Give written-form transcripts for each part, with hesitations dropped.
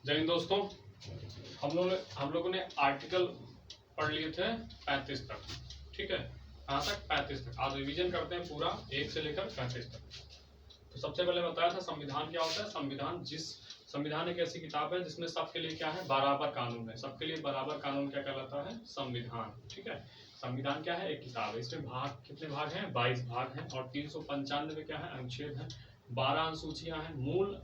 जय हिंद दोस्तों। हम लोगों ने आर्टिकल पढ़ लिए थे 35 तक। ठीक है, कहाँ तक? 35 तक। आज रिवीजन करते हैं पूरा 1 से लेकर 35 तक। तो सबसे पहले बताया था संविधान क्या होता है। संविधान एक ऐसी किताब है जिसमें सबके लिए क्या है, बराबर कानून है। सबके लिए बराबर कानून क्या कहलाता है? संविधान। ठीक है, संविधान क्या है? एक किताब है। इसमें भाग कितने भाग हैं? 22 भाग हैं और 395 क्या है? अनुच्छेद है। 12 अनुसूचियां हैं। मूल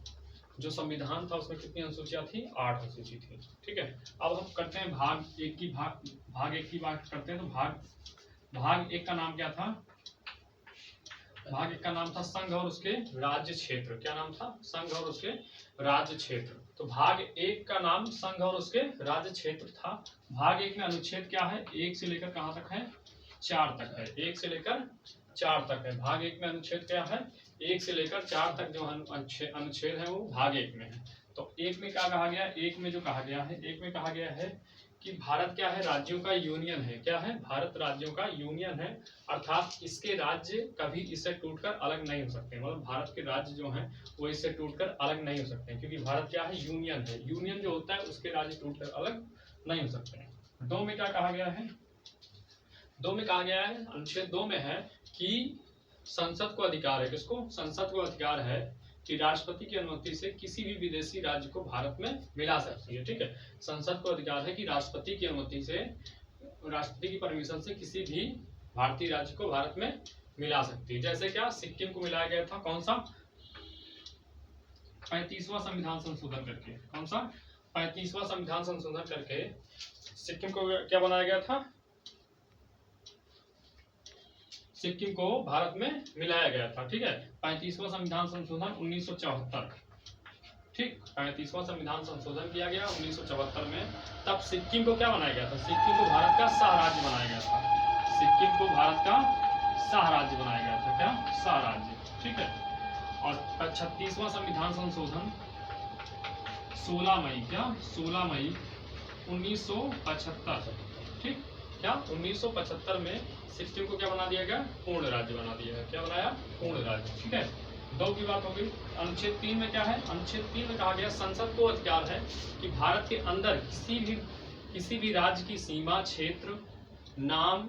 जो संविधान था उसमें कितनी अनुसूचियां थी? 8 अनुसूची थी। ठीक है, अब हम करते हैं भाग एक की बात करते हैं। तो भाग एक का नाम क्या था? भाग एक का नाम था संघ और उसके राज्य क्षेत्र। क्या नाम था? संघ और उसके राज्य क्षेत्र। तो भाग एक का नाम संघ और उसके राज्य क्षेत्र था। भाग एक में अनुच्छेद क्या है? 1 से लेकर कहां तक है? 4 तक है। 1 से लेकर 4 तक है। भाग एक में अनुच्छेद क्या है? 1 से लेकर 4 तक जो अनुच्छेद है वो भाग एक में है। तो एक में क्या कहा गया? एक में जो कहा गया है, एक में कहा गया है कि भारत क्या है? राज्यों का यूनियन है। क्या है? भारत राज्यों का यूनियन है, अर्थात इसके राज्य कभी इससे टूटकर अलग नहीं हो सकते। मतलब भारत के राज्य जो हैं वो इससे टूटकर अलग नहीं हो सकते, क्योंकि भारत क्या है? यूनियन है। यूनियन जो होता है उसके राज्य टूटकर अलग नहीं हो सकते हैं। 2 में क्या कहा गया है? 2 में कहा गया है, अनुच्छेद 2 में है कि संसद को अधिकार है। किसको? संसद को अधिकार है कि राष्ट्रपति की अनुमति से किसी भी विदेशी राज्य को भारत में मिला सकती है। ठीक है, संसद को अधिकार है कि राष्ट्रपति की अनुमति से, राष्ट्रपति की परमिशन से किसी भी भारतीय राज्य को भारत में मिला सकती है। जैसे क्या? सिक्किम को मिलाया गया था। कौन सा? 35वां संविधान संशोधन करके। कौन सा? 35वां संविधान संशोधन करके सिक्किम को क्या बनाया गया था? सिक्किम को भारत में मिलाया गया था। ठीक है, 35वां संविधान संशोधन 1974। ठीक, 35वां संविधान संशोधन किया गया 1974 में। तब सिक्किम को क्या बनाया गया था? सिक्किम को भारत का सह राज्य बनाया गया था। सिक्किम को भारत का सह राज्य बनाया गया था। क्या? सह राज्य। ठीक है, और 36वां संविधान संशोधन 16 मई, क्या? 16 मई 1975। ठीक, क्या? 1975 में सिक्किम को क्या बना दिया गया? पूर्ण राज्य बना दिया गया। क्या बनाया? पूर्ण राज्य। ठीक है, 2 की बात हो गई। अनुच्छेद 3 में क्या है? अनुच्छेद 3 में कहा गया संसद को अधिकार है कि भारत के अंदर किसी भी राज्य की सीमा, क्षेत्र, नाम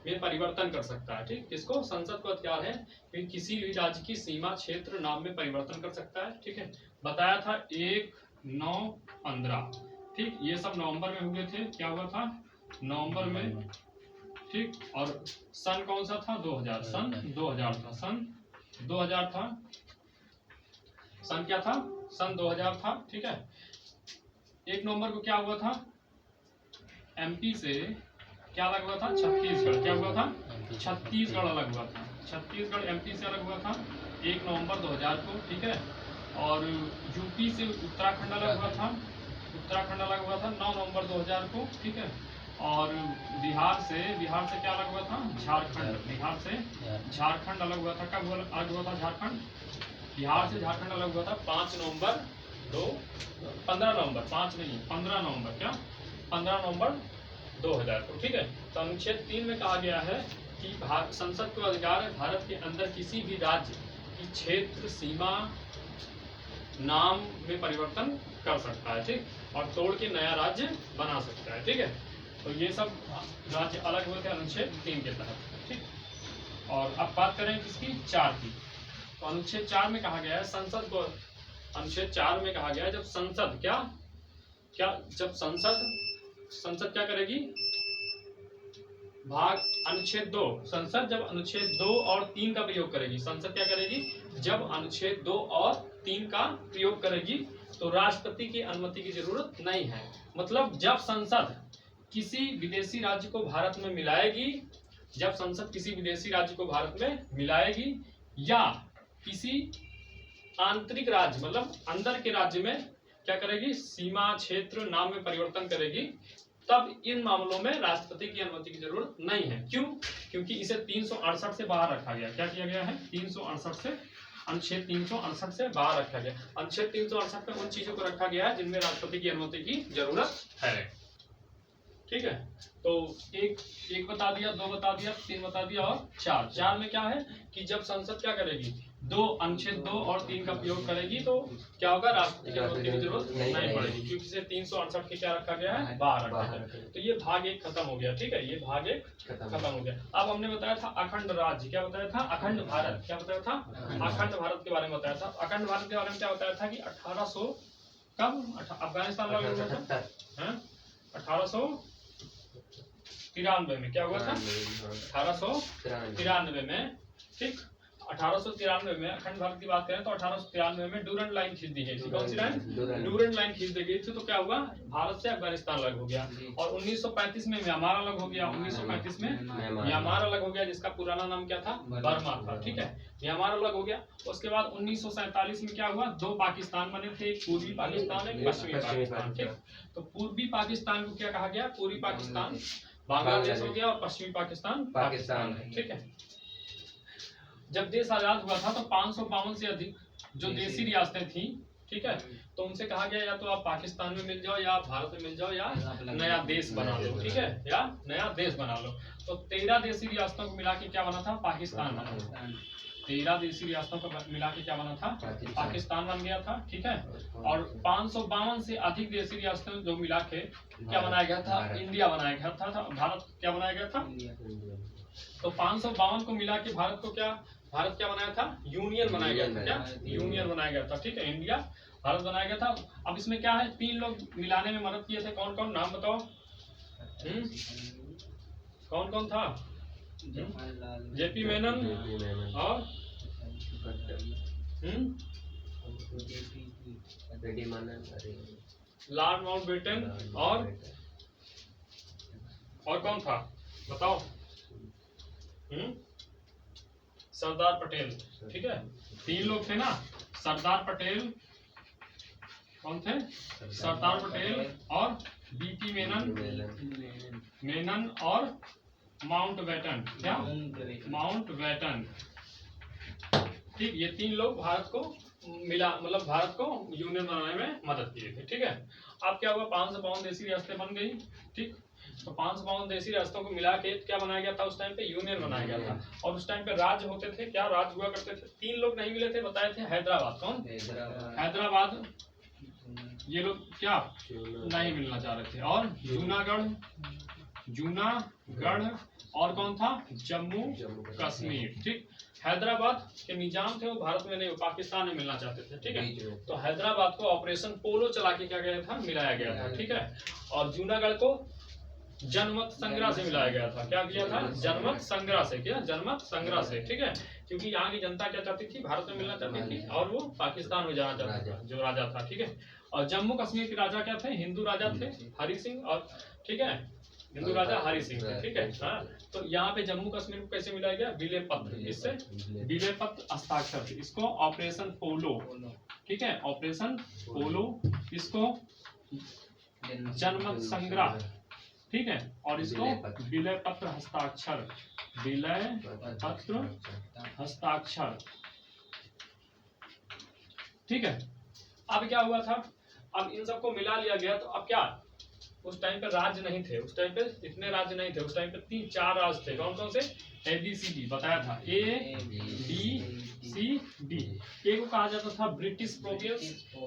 में परिवर्तन कर सकता है। ठीक, किसको? संसद को अधिकार है कि किसी भी राज्य की सीमा, क्षेत्र, नाम में परिवर्तन कर सकता है। ठीक है, बताया था 1, 9, 15। ठीक, ये सब नवंबर में हुए थे। क्या हुआ था? नवंबर में। ठीक, और सन कौन सा था? 2000। सन 2000 था। सन 2000 था। सन क्या था? सन 2000 था। ठीक है, 1 नवंबर को क्या हुआ था? एमपी से क्या अलग हुआ था? छत्तीसगढ़। क्या हुआ था? छत्तीसगढ़ अलग हुआ था। छत्तीसगढ़ एमपी से अलग हुआ था 1 नवंबर 2000 को। ठीक है, और यूपी से उत्तराखंड अलग हुआ था। उत्तराखंड अलग हुआ था 9 नवंबर 2000 को। ठीक है, और बिहार से क्या अलग हुआ था? झारखंड। बिहार से झारखंड अलग हुआ था। कब अलग हुआ था झारखंड? बिहार से झारखंड अलग हुआ था 5 नवंबर 15 नवंबर 5 नहीं 15 नवंबर। क्या? 15 नवंबर 2000 को। ठीक है, तो अनुच्छेद 3 में कहा गया है कि संसद को अधिकार है भारत के अंदर किसी भी राज्य की क्षेत्र, सीमा, नाम में परिवर्तन कर सकता है। ठीक, और तोड़ के नया राज्य बना सकता है। ठीक है, तो ये सब राज्य अलग हुए थे अनुच्छेद 3 के तहत। ठीक, और अब बात करें किसकी? 4 की। तो अनुच्छेद 4 में कहा गया है संसद को, अनुच्छेद 4 में कहा गया है जब संसद जब संसद क्या करेगी? भाग अनुच्छेद 2, संसद जब अनुच्छेद 2 और 3 का प्रयोग करेगी। संसद क्या करेगी? जब अनुच्छेद 2 और 3 का प्रयोग करेगी तो राष्ट्रपति की अनुमति की जरूरत नहीं है। मतलब जब संसद किसी विदेशी राज्य को भारत में मिलाएगी, जब संसद किसी विदेशी राज्य को भारत में मिलाएगी या किसी आंतरिक राज्य मतलब अंदर के राज्य में क्या करेगी? सीमा, क्षेत्र, नाम में परिवर्तन करेगी, तब इन मामलों में राष्ट्रपति की अनुमति की जरूरत नहीं है। क्यों? क्योंकि इसे 368 से बाहर रखा गया। क्या किया गया है? 368 से, अनुच्छेद 368 से बाहर रखा गया। अनुच्छेद 368 में उन चीजों को रखा गया है जिनमें राष्ट्रपति की अनुमति की जरूरत है। ठीक है, तो एक बता दिया, 2 बता दिया, 3 बता दिया और 4 में क्या है कि जब संसद क्या करेगी? दो अनुच्छेद 2 और 3 का प्रयोग करेगी तो क्या होगा, राष्ट्रपति की अनुमति की जरूरत नहीं पड़ेगी, क्योंकि इसे 368 के क्या रखा गया है, बाहर रखा गया है। तो ये भाग 1 खत्म हो गया, ठीक है, ये भाग 1 खत्म हो गया। अब हमने बताया था अखंड राज्य, क्या बताया था, अखंड भारत, क्या बताया था, अखंड भारत के बारे में बताया था। अखंड भारत के बारे में क्या बताया था कि 1800 कब अफगानिस्तान लगा हुआ था, 1893 में क्या हुआ था, 1893 में, ठीक, 1893 में अखंड भारत की बात करें तो 1893 में डूरंड लाइन खींच दी गई थी। कौन सी लाइन, डूरंड लाइन खींच दी गई थी। तो क्या हुआ, भारत से अफगानिस्तान अलग हो गया और 1935 में म्यांमार अलग हो गया, 1935 में म्यांमार अलग हो गया, जिसका पुराना नाम क्या था, बर्मा था, ठीक है, म्यांमार अलग हो गया। उसके बाद 1947 में क्या हुआ, दो पाकिस्तान बने थे, एक पूर्वी पाकिस्तान, एक पश्चिमी पाकिस्तान, ठीक। तो पूर्वी पाकिस्तान को क्या कहा गया, पूर्वी पाकिस्तान बांग्लादेश हो गया और पश्चिमी पाकिस्तान पाकिस्तान है, ठीक है। जब देश आजाद हुआ था तो 552 से अधिक जो देसी रियासतें थी, ठीक है, तो उनसे कहा गया या तो आप पाकिस्तान में मिल जाओ या भारत में मिल जाओ या नया देश बना लो, ठीक है, या नया देश बना लो। तो 13 देसी रियासतों को मिला के क्या बना था, पाकिस्तान बना था। 13 देसी रियासतों को मिला के क्या बना था, पाकिस्तान बन गया था, ठीक है। और 552 से अधिक देसी रियासतों जो मिला के क्या बनाया गया था, इंडिया बनाया गया था, भारत क्या बनाया गया था। तो 552 को मिला के भारत को क्या, भारत क्या बनाया था, यूनियन बनाया गया था, क्या यूनियन बनाया गया था, ठीक है, इंडिया भारत बनाया गया था। अब इसमें क्या है, 3 लोग मिलाने में मदद किए थे, कौन कौन, नाम बताओ, कौन कौन था, जेपी मेनन और लॉर्ड माउंटबेटन और कौन था बताओ, सरदार पटेल, ठीक है, 3 लोग थे ना, सरदार पटेल, कौन थे, सरदार पटेल और बीपी मेनन और माउंटबेटन, क्या माउंटबेटन, ठीक, ये 3 लोग भारत को मिला, मतलब भारत को यूनियन बनाने में मदद किए थे, ठीक है। अब क्या हुआ, 552 देसी रियासतें बन गई, ठीक। तो 552 देसी रियासतों को मिला के क्या बनाया गया था, उस टाइम पे यूनियन बनाया गया था। और उस टाइम पे राज्य होते थे, क्या राज्य हुआ करते थे, 3 लोग नहीं मिले थे, बताए थे, हैदराबाद, कौन, हैदराबाद, ये लोग क्या नहीं मिलना चाह रहे थे, और जूनागढ़ और कौन था, जम्मू कश्मीर, ठीक। हैदराबाद के निजाम थे वो भारत में नहीं, वो पाकिस्तान में मिलना चाहते थे, ठीक है। तो हैदराबाद को ऑपरेशन पोलो चला के क्या गया था, मिलाया गया था, ठीक है। और जूनागढ़ को जनमत संग्रह से मिलाया गया था, क्या किया था, जनमत संग्रह से, क्या जनमत संग्रह से, ठीक है, क्योंकि यहाँ की जनता क्या चाहती थी, भारत में मिलना चाहती थी और वो पाकिस्तान में जाना चाहता था, जो राजा था, ठीक है। और जम्मू कश्मीर के राजा क्या थे, हिंदू राजा थे, हरि सिंह, और ठीक है, हिंदू राजा हरि सिंह थे, ठीक है। हाँ, तो यहाँ पे जम्मू कश्मीर को कैसे मिलाया गया, विलय पत्र, इससे विलय पत्र हस्ताक्षर, इसको ऑपरेशन पोलो, ठीक है, ऑपरेशन पोलो, इसको जनमत संग्रह, ठीक है, और इसको विलय पत्र हस्ताक्षर, विलय पत्र हस्ताक्षर, ठीक है। अब क्या हुआ था, अब इन सबको मिला लिया गया, तो अब क्या, उस टाइम पे राज्य नहीं थे, उस टाइम पे इतने राज्य नहीं थे, उस टाइम पे 3-4 राज्य थे, कौन कौन से, ABCD बताया था, ABCD। ए को कहा जाता था ब्रिटिश प्रोविंस,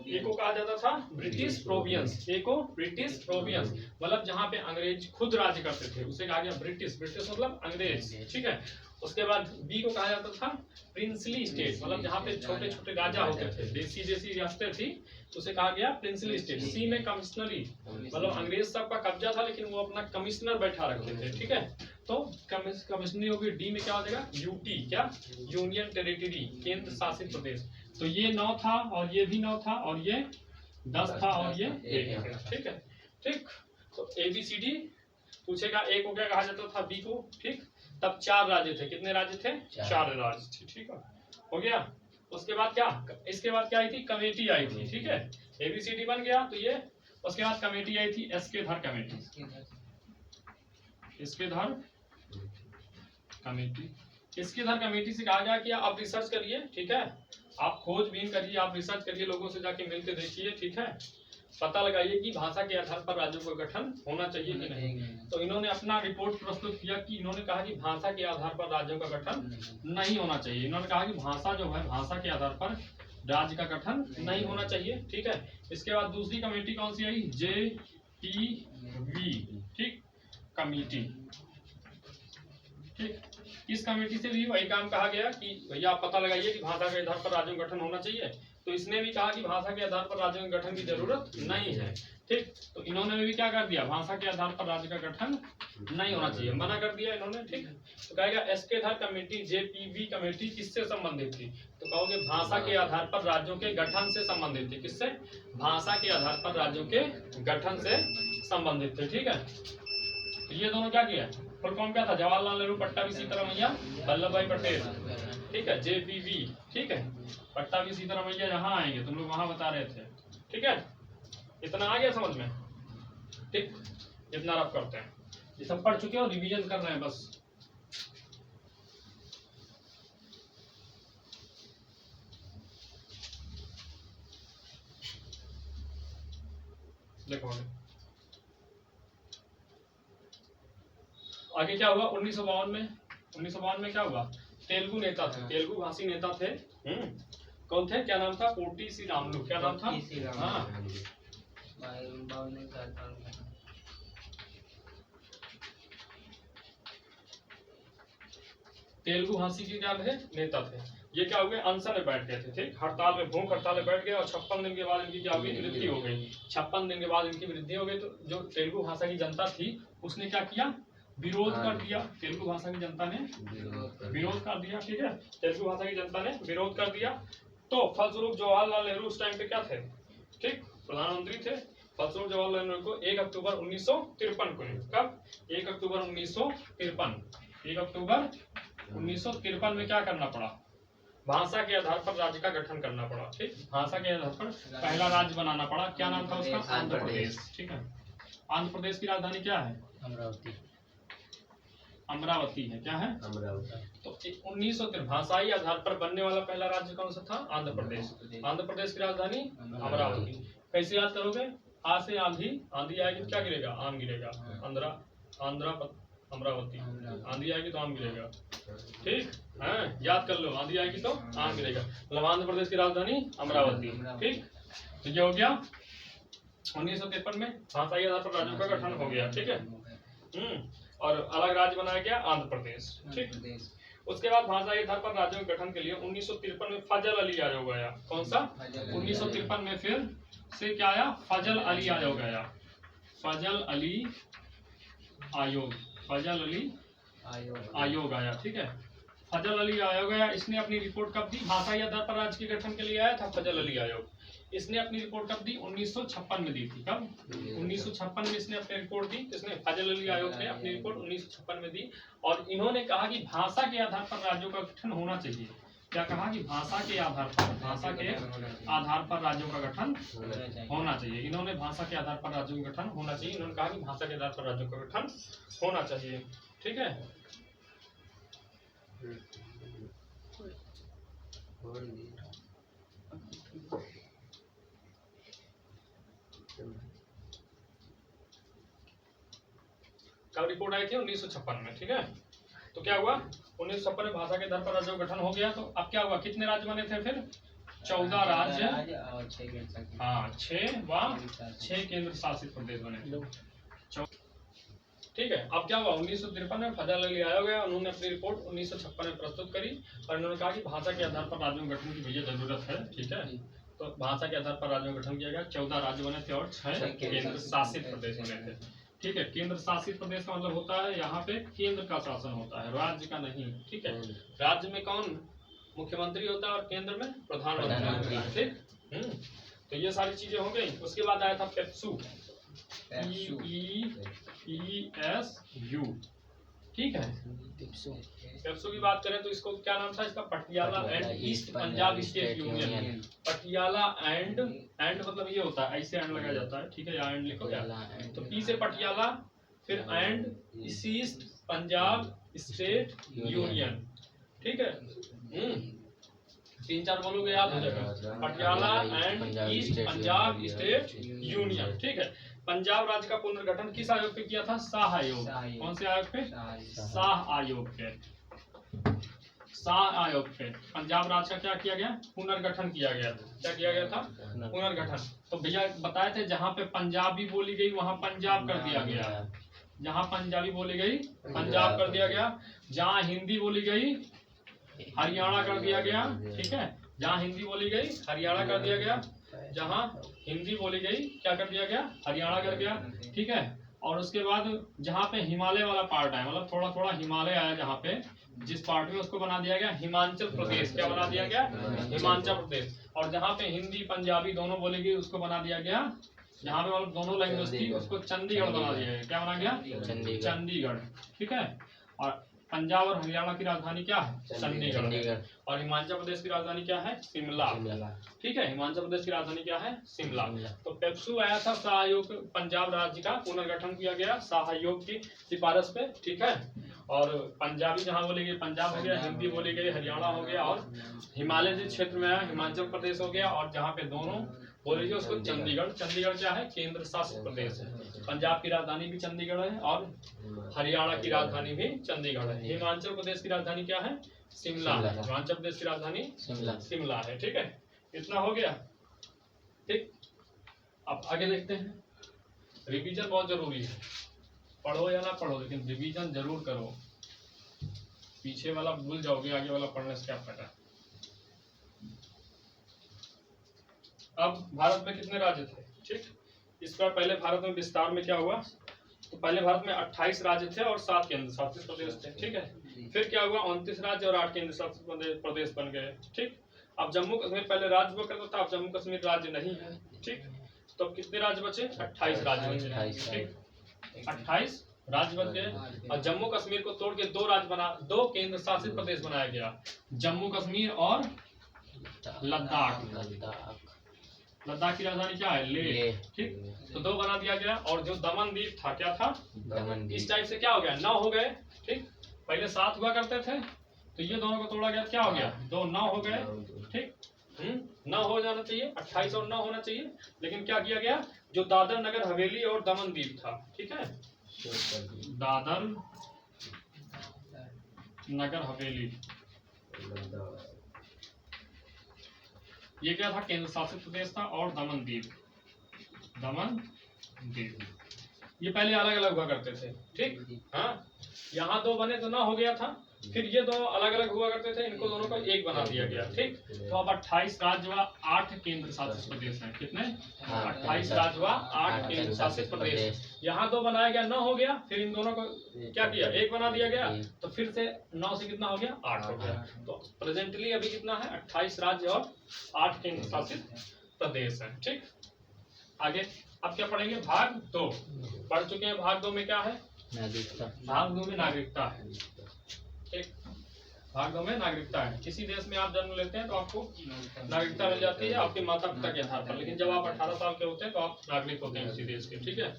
ए को कहा जाता था ब्रिटिश प्रोविंस, ए को ब्रिटिश प्रोविंस, मतलब जहाँ पे अंग्रेज खुद राज्य करते थे उसे कहा गया ब्रिटिश, ब्रिटिश मतलब अंग्रेज, ठीक है। उसके बाद बी को कहा जाता था प्रिंसली स्टेट, मतलब जहाँ पे छोटे छोटे राजा होते थे, देसी देसी रियासतें थी, उसे कहा गया प्रिंसली स्टेट। सी में कमिश्नरी, मतलब अंग्रेज सबका कब्जा था लेकिन वो अपना कमिश्नर बैठा रखते थे, ठीक है, तो कमिश्नरी होगी। डी में क्या हो जाएगा, यूटी, क्या यूनियन टेरिटरी, केंद्र शासित प्रदेश। तो ये 9 था और ये भी 9 था और ये 10 था और ये 1 था, ठीक है, ठीक। तो ABCD पूछेगा, ए को क्या कहा जाता था, बी को, ठीक। तब 4 राज्य थे, कितने राज्य थे, 4 राज्य थे, ठीक है, हो गया। उसके बाद क्या, इसके बाद क्या आई थी, कमेटी आई थी, ठीक है, ABCD बन गया तो ये, उसके बाद कमेटी आई थी, एस्केधर कमेटी, एस्केधर कमेटी। एस्केधर कमेटी से कहा गया कि आप रिसर्च करिए, ठीक है, आप खोजबीन करिए, आप रिसर्च करिए, लोगों से जाके मिलकर देखिए, ठीक है, पता लगाइए कि भाषा के आधार पर राज्यों का गठन होना चाहिए कि नहीं। तो इन्होंने अपना रिपोर्ट प्रस्तुत किया कि इन्होंने कहा कि भाषा के आधार पर राज्यों का गठन नहीं होना चाहिए। इन्होंने कहा कि भाषा जो है, भाषा के आधार पर राज्य का गठन नहीं होना चाहिए। ठीक है। इसके बाद दूसरी कमेटी कौन सी आई? JPV, ठीक, कमेटी। ठीक, इस कमेटी से भी वही काम कहा गया कि भैया आप पता लगाइए कि भाषा के आधार पर राज्यों का गठन होना चाहिए। तो इसने भी कहा कि भाषा के आधार पर राज्यों के गठन की जरूरत नहीं है। ठीक, तो इन्होंने भी क्या कर दिया? भाषा के आधार पर राज्य का गठन नहीं होना चाहिए, मना कर दिया इन्होंने। ठीक, तो कहेगा एसके धर कमेटी, JPV कमेटी किससे संबंधित थी? तो कहोगे भाषा के आधार पर राज्यों के गठन से संबंधित थी। किससे? भाषा के आधार पर राज्यों के गठन से संबंधित थे। ठीक है, तो ये दोनों क्या किया? फुल फॉर्म क्या था? जवाहरलाल नेहरू पट्टाभी सीतारामैया वल्लभ भाई पटेल। ठीक है, JPV। ठीक है, पट्टाभी सीतारामैया जहाँ आएंगे, तुम लोग वहां बता रहे थे। ठीक है, इतना आ गया समझ में? ठीक, इतना रफ करते हैं। ये सब पढ़ चुके हो, रिवीजन कर रहे हैं बस। देखो आगे क्या हुआ? 1952 में क्या हुआ? तेलुगु नेता थे, तेलुगु भाषी नेता थे। कौन थे? क्या नाम था? पोटी श्रीरामुलु। क्या नाम था? हाँ, तेलुगु भाषी के क्या थे? नेता थे। ये क्या हो गए? अनशन में बैठ गए थे। ठीक, हड़ताल में, भूख हड़ताल में बैठ गए और 56 दिन के बाद इनकी क्या हो गई? मृत्यु हो गई। 56 दिन के बाद इनकी मृत्यु हो गई। तो जो तेलुगु भाषा की जनता थी उसने क्या किया? विरोध कर दिया। तेलुगु भाषा की जनता ने विरोध कर दिया। ठीक है, तेलुगु भाषा की जनता ने विरोध कर दिया। तो फलस्वरूप जवाहरलाल नेहरू उस टाइम पे क्या थे? ठीक, प्रधानमंत्री थे। फलस्वरूप जवाहरलाल नेहरू को 1 अक्टूबर 1953 को, कब? 1 अक्टूबर 1953, 1 अक्टूबर 1953 में क्या करना पड़ा? भाषा के आधार पर राज्य का गठन करना पड़ा। ठीक, भाषा के आधार पर पहला राज्य बनाना पड़ा। क्या नाम था उसका? आंध्र प्रदेश। ठीक है, आंध्र प्रदेश की राजधानी क्या है? अमरावती है। क्या है? अमरावती। तो 1953 भाषाई आधार पर बनने वाला पहला राज्य कौन सा था? आंध्र प्रदेश। आंध्र प्रदेश की राजधानी अमरावती। कैसे याद करोगे? आ से आंधी, आंधी आएगी तो क्या गिरेगा? आम गिरेगा। अमरावती, आंधी आएगी तो आम गिरेगा। ठीक है, याद कर लो, आंधी आएगी तो आम गिरेगा। मतलब आंध्र प्रदेश की राजधानी अमरावती। ठीक, तो ये हो गया 1953 में भाषाई आधार पर राज्यों का गठन हो गया। ठीक है, और अलग राज्य बनाया गया आंध्र प्रदेश। ठीक, उसके बाद भाषाई आधार पर राज्यों के गठन के लिए 1953 में फजल अली आयोग आया। कौन सा? 1953 में फिर से क्या आया? फजल अली आयोग आया। फजल अली आयोग, फजल अली आयोग आया। ठीक है, फजल अली आयोग आया। इसने अपनी रिपोर्ट कब दी? भाषाई आधार पर राज्य के गठन के लिए आया था फजल अली आयोग। इसने अपनी रिपोर्ट कब दी? 1956 में दी थी। कब? 1956 में इसने अपनी रिपोर्ट दी। इसने फजल अली आयोग ने अपनी रिपोर्ट 1956 में दी और इन्होंने कहा कि भाषा के आधार पर राज्यों का गठन होना चाहिए। क्या कहा? कि भाषा के आधार पर राज्यों का गठन होना चाहिए। इन्होंने भाषा के आधार पर राज्यों का गठन होना चाहिए। इन्होंने कहा कि भाषा के आधार पर राज्यों का गठन होना चाहिए। ठीक है, कब रिपोर्ट आई थी? 1956 में। ठीक है, तो क्या हुआ? 1956 में भाषा के आधार पर राज्यों का गठन हो गया। तो अब क्या हुआ? कितने राज्य बने थे फिर? 14 राज्य और 6 हाँ 6 केंद्र शासित प्रदेश बने। ठीक है, अब क्या हुआ? 1953 में फजल अली आयोग गया। उन्होंने अपनी रिपोर्ट 1956 में प्रस्तुत करी और इन्होंने कहा कि भाषा के आधार पर राज्यों के गठन की भैया जरूरत है। ठीक है, तो भाषा के आधार पर राज्यों का गठन किया गया। 14 राज्य बने थे और 6 केंद्र शासित प्रदेश बने थे। ठीक है, केंद्र शासित प्रदेश का मतलब होता है यहाँ पे केंद्र का शासन होता है, राज्य का नहीं। ठीक है, राज्य में कौन मुख्यमंत्री होता है और केंद्र में प्रधानमंत्री। ठीक, तो ये सारी चीजें हो गई। उसके बाद आया था पेप्सू, PESU। ठीक है, पेप्सू की बात करें तो इसको क्या नाम था इसका? Patiala and east Punjab state union. Patiala and मतलब ये होता है, ऐसे एंड लगाया जाता है। ठीक है, या एंड लिखो क्या? तो पी से पटियाला, फिर and east Punjab state union. ठीक है, तीन चार बोलोगे याद हो जाएगा। Patiala and east Punjab state union, ठीक है। पंजाब राज्य का पुनर्गठन किस आयोग पे किया था? शाह आयोग। कौन से आयोग पे? शाह आयोग पे। शाह आयोग पे पंजाब राज्य का क्या किया गया? पुनर्गठन किया गया। क्या किया गया था? पुनर्गठन। तो भैया बताए थे जहाँ पे पंजाबी बोली गई वहाँ पंजाब कर दिया गया, जहाँ पंजाबी बोली गई पंजाब कर दिया गया, जहाँ हिंदी बोली गई हरियाणा कर दिया गया, ठीक है। जहाँ हिंदी बोली गई हरियाणा कर दिया गया, जहाँ हिंदी बोली गई क्या कर दिया गया? हरियाणा कर दिया, ठीक है। और उसके बाद जहाँ पे हिमालय वाला पार्ट है, मतलब थोड़ा थोड़ा हिमालय आया जहाँ पे, जिस पार्ट में उसको बना दिया गया हिमाचल प्रदेश। क्या बना दिया गया? हिमाचल प्रदेश। और जहाँ पे हिंदी पंजाबी दोनों बोली गई उसको बना दिया गया, जहाँ पे मतलब दोनों लैंग्वेज थी उसको चंडीगढ़ बना दिया गया। क्या बना गया? चंडीगढ़, ठीक है। और पंजाब और हरियाणा की राजधानी क्या है? चंडीगढ़। और हिमाचल प्रदेश की राजधानी क्या है? शिमला, ठीक है। हिमाचल प्रदेश की राजधानी क्या है? शिमला। तो पेप्सू आया था शाह आयोग, पंजाब राज्य का पुनर्गठन किया गया शाह आयोग की सिफारिश पे, ठीक है। और पंजाबी जहाँ बोली गई पंजाब हो गया, हिंदी बोली गई हरियाणा हो गया, और हिमालय जिस क्षेत्र में आया हिमाचल प्रदेश हो गया, और जहाँ पे दोनों बोली गई उसको चंडीगढ़। चंडीगढ़ क्या है? केंद्र शासित प्रदेश है। पंजाब की राजधानी भी चंडीगढ़ है और हरियाणा की राजधानी भी चंडीगढ़ है। हिमाचल प्रदेश की राजधानी क्या है? शिमला। हिमाचल प्रदेश की राजधानी शिमला है, ठीक है। इतना हो गया, ठीक। अब आगे देखते हैं। रिवीजन बहुत जरूरी है, पढ़ो या ना पढ़ो लेकिन रिवीजन जरूर करो। पीछे वाला भूल जाओगे, आगे वाला पढ़ने से क्या फायदा। अब भारत में कितने राज्य थे? ठीक, इस बार पहले भारत में विस्तार में क्या हुआ? तो पहले भारत में 28 राज्य थे और 7 केंद्र शासित प्रदेश थे, ठीक है। फिर क्या हुआ? 29 राज्य और 8 केंद्र शासित प्रदेश बन गए, ठीक। अब जम्मू कश्मीर पहले राज्य हुआ करता था, अब जम्मू कश्मीर राज्य नहीं है, ठीक। तो कितने राज्य बचे? 28 राज्य बचे, ठीक। 28 राज्य बन गए। और जम्मू कश्मीर को तोड़ के 2 राज्य बना, 2 केंद्र शासित प्रदेश बनाया गया, जम्मू कश्मीर और लद्दाख। लद्दाख की राजधानी क्या है? लेह, ठीक। तो 2 बना दिया गया। और जो दमन द्वीप था, क्या था? इस टाइप से क्या हो गया? 9 हो गए, ठीक। पहले 7 हुआ करते थे, तो ये दोनों को तोड़ा गया, क्या हो गया? 2 9 हो गए, ठीक। 9 हो जाना चाहिए, 28 और 9 होना चाहिए। लेकिन क्या किया गया? जो दादर नगर हवेली और दमन द्वीप था, ठीक है, दादर नगर हवेली, ये क्या था? केंद्र शासित प्रदेश था। और दमन द्वीप, ये पहले अलग अलग हुआ करते थे, ठीक। हाँ, यहाँ 2 बने तो 9 हो गया था। फिर ये 2 अलग अलग हुआ करते थे, इनको दोनों को 1 बना दिया गया, ठीक। तो अब 28 राज्य व 8 केंद्र शासित प्रदेश हैं। कितने? 28 राज्य व 8 केंद्र शासित प्रदेश। यहाँ 2 बनाया गया, 9 हो गया। फिर इन दोनों को क्या किया? 1 बना दिया गया। तो फिर से 9 से कितना हो गया? 8 हो गया। तो प्रेजेंटली अभी कितना है? 28 राज्य और 8 केंद्र शासित प्रदेश है, ठीक। आगे अब क्या पढ़ेंगे? भाग 2 पढ़ चुके हैं। भाग 2 में क्या है? नागरिकता। भाग 2 में नागरिकता है, ठीक। भाग 2 में नागरिकता है। किसी देश में आप जन्म लेते हैं तो आपको नागरिकता मिल जाती है आपके माता पिता के आधार पर। लेकिन जब आप 18 साल के होते हैं तो आप नागरिक होते हैं किसी देश के, ठीक है।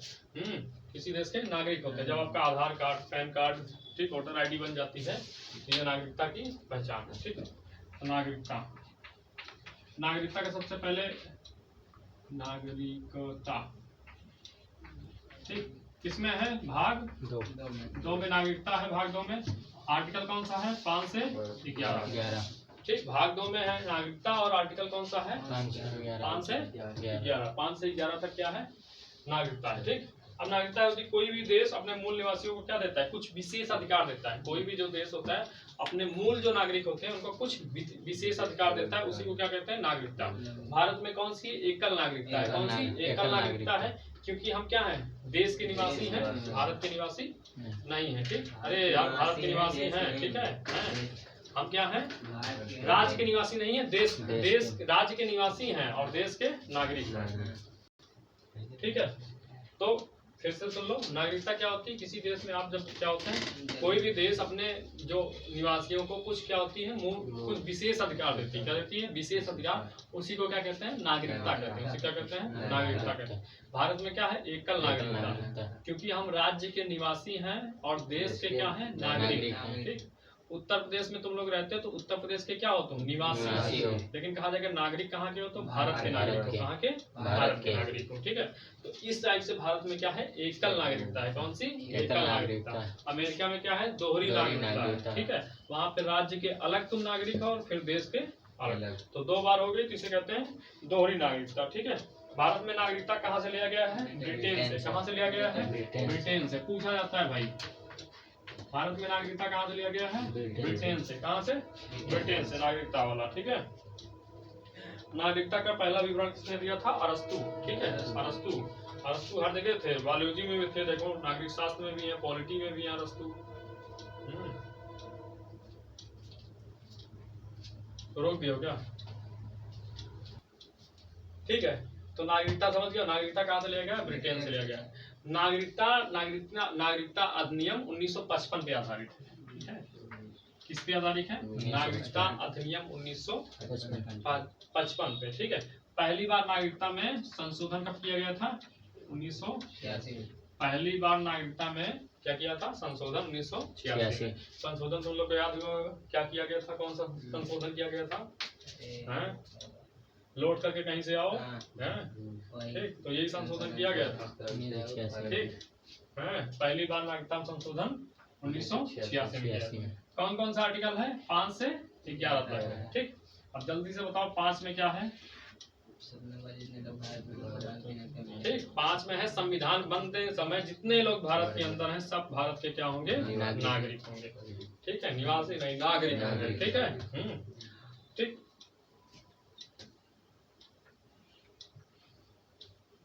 किसी देश के नागरिक होते हैं जब आपका आधार कार्ड, पैन कार्ड, ठीक, वोटर ID बन जाती है, ये नागरिकता की पहचान है, ठीक है। तो नागरिकता का सबसे पहले नागरिकता, ठीक, किसमें है? भाग 2 में नागरिकता है। भाग 2 में आर्टिकल कौन सा है? 5 से 11, ठीक। भाग 2 में है नागरिकता और आर्टिकल कौन सा है? 5 से 11। 5 से 11 तक क्या है? नागरिकता है, ठीक। अब नागरिकता होती, कोई भी देश अपने मूल निवासियों को क्या देता है? कुछ विशेष अधिकार देता है। कोई भी जो देश होता है अपने मूल जो नागरिक होते हैं उनको कुछ विशेष अधिकार देता है, उसी को क्या कहते हैं? नागरिकता। भारत में कौन सी एकल नागरिकता है? कौन सी एकल नागरिकता है? क्योंकि हम क्या हैं? देश के निवासी हैं, भारत के निवासी नहीं है, ठीक। अरे यार, भारत के निवासी हैं, ठीक है। हम क्या हैं? राज्य के निवासी नहीं है, देश राज्य के निवासी हैं और देश के नागरिक हैं, ठीक है। तो फिर से सुन लो, नागरिकता क्या होती है? किसी देश में आप जब क्या होते हैं, कोई भी देश अपने जो निवासियों को कुछ क्या होती है? कुछ विशेष अधिकार देती है। क्या देती है? विशेष अधिकार। उसी को क्या कहते हैं? नागरिकता कहते हैं। उसे क्या कहते हैं? नागरिकता कहते हैं। भारत में क्या है? एकल नागरिकता, क्योंकि हम राज्य के निवासी हैं और देश के क्या है? नागरिक हैं, ठीक। उत्तर प्रदेश में तुम लोग रहते हो तो उत्तर प्रदेश के क्या हो तुम? निवासी हो। लेकिन कहा जाएगा नागरिक कहाँ के हो? तो भारत के नागरिक हो। कहाँ के? भारत के नागरिक हो। ठीक है, तो इस टाइप से भारत में क्या है? एकल नागरिकता है। कौन सी? एकल नागरिकता। अमेरिका में क्या है? दोहरी नागरिकता है। ठीक है, वहाँ पे राज्य के अलग तुम नागरिक हो और फिर देश के अलग। तो 2 बार हो गई, तो इसे कहते हैं दोहरी नागरिकता। ठीक है, भारत में नागरिकता कहाँ से लिया गया है? ब्रिटेन से। कहाँ से लिया गया है? ब्रिटेन से। पूछा जाता है भाई, भारत में नागरिकता कहाँ से लिया गया है? ब्रिटेन से। कहाँ से? ब्रिटेन से नागरिकता वाला। ठीक है, नागरिकता का पहला विवरण किसने दिया था? अरस्तु। ठीक है, अरस्तु हर जगह थे, बायोलॉजी में भी थे, देखो नागरिक शास्त्र में भी है, पॉलिटी में भी है अरस्तु। रोक दियो क्या? ठीक है, तो नागरिकता समझ गया। नागरिकता कहाँ से लिया गया? ब्रिटेन से लिया गया। नागरिकता अधिनियम 1955 पे आधारित है। किस पे आधारित है? नागरिकता अधिनियम 1955 पे। ठीक है, पहली बार नागरिकता में संशोधन कब किया गया था? 1986। पहली बार नागरिकता में क्या किया था? संशोधन 1986। संशोधन तुम लोग को याद होगा क्या किया गया था? कौन सा संशोधन किया गया था? लोड करके कहीं से आओ। ठीक, तो यही संशोधन किया गया था। ठीक है, पहली बार नागरिकता संशोधन 1986 में किया। कौन कौन सा आर्टिकल है? 5 से 11 तक है। ठीक, अब जल्दी से बताओ 5 में क्या है? ठीक, 5 में है संविधान बनते समय जितने लोग भारत के अंदर हैं सब भारत के क्या होंगे? नागरिक होंगे। ठीक है, निवासी नहीं, नागरिक होंगे। ठीक है, ठीक।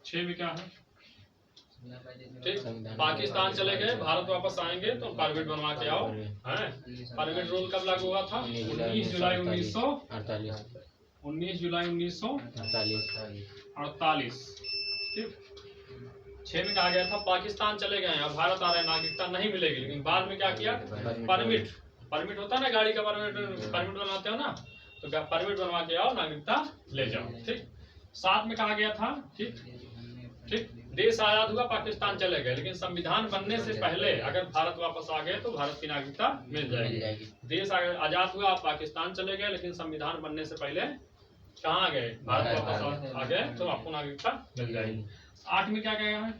6 में क्या है? ठीक, पाकिस्तान चले गए, भारत वापस आएंगे तो परमिट बनवा के आओ। हैं, परमिट रूल कब लागू हुआ था? 19 जुलाई 1948। ठीक, 6 में कहा गया था पाकिस्तान चले गए अब भारत आ रहे, नागरिकता नहीं मिलेगी। लेकिन बाद में क्या किया? परमिट होता है ना, गाड़ी का परमिट बनवाते हो ना, तो परमिट बनवा के आओ, नागरिकता ले जाओ। ठीक, 7 में कहा गया था ठीक, देश आजाद हुआ, पाकिस्तान चले गए, लेकिन संविधान बनने से पहले अगर भारत वापस आ गए तो भारत की नागरिकता मिल जाएगी। देश आजाद हुआ, आप पाकिस्तान चले गए, लेकिन संविधान बनने से पहले कहाँ गए? भारत वापस आ गए तो आपको नागरिकता मिल जाएगी। 8 में क्या कहेगा है?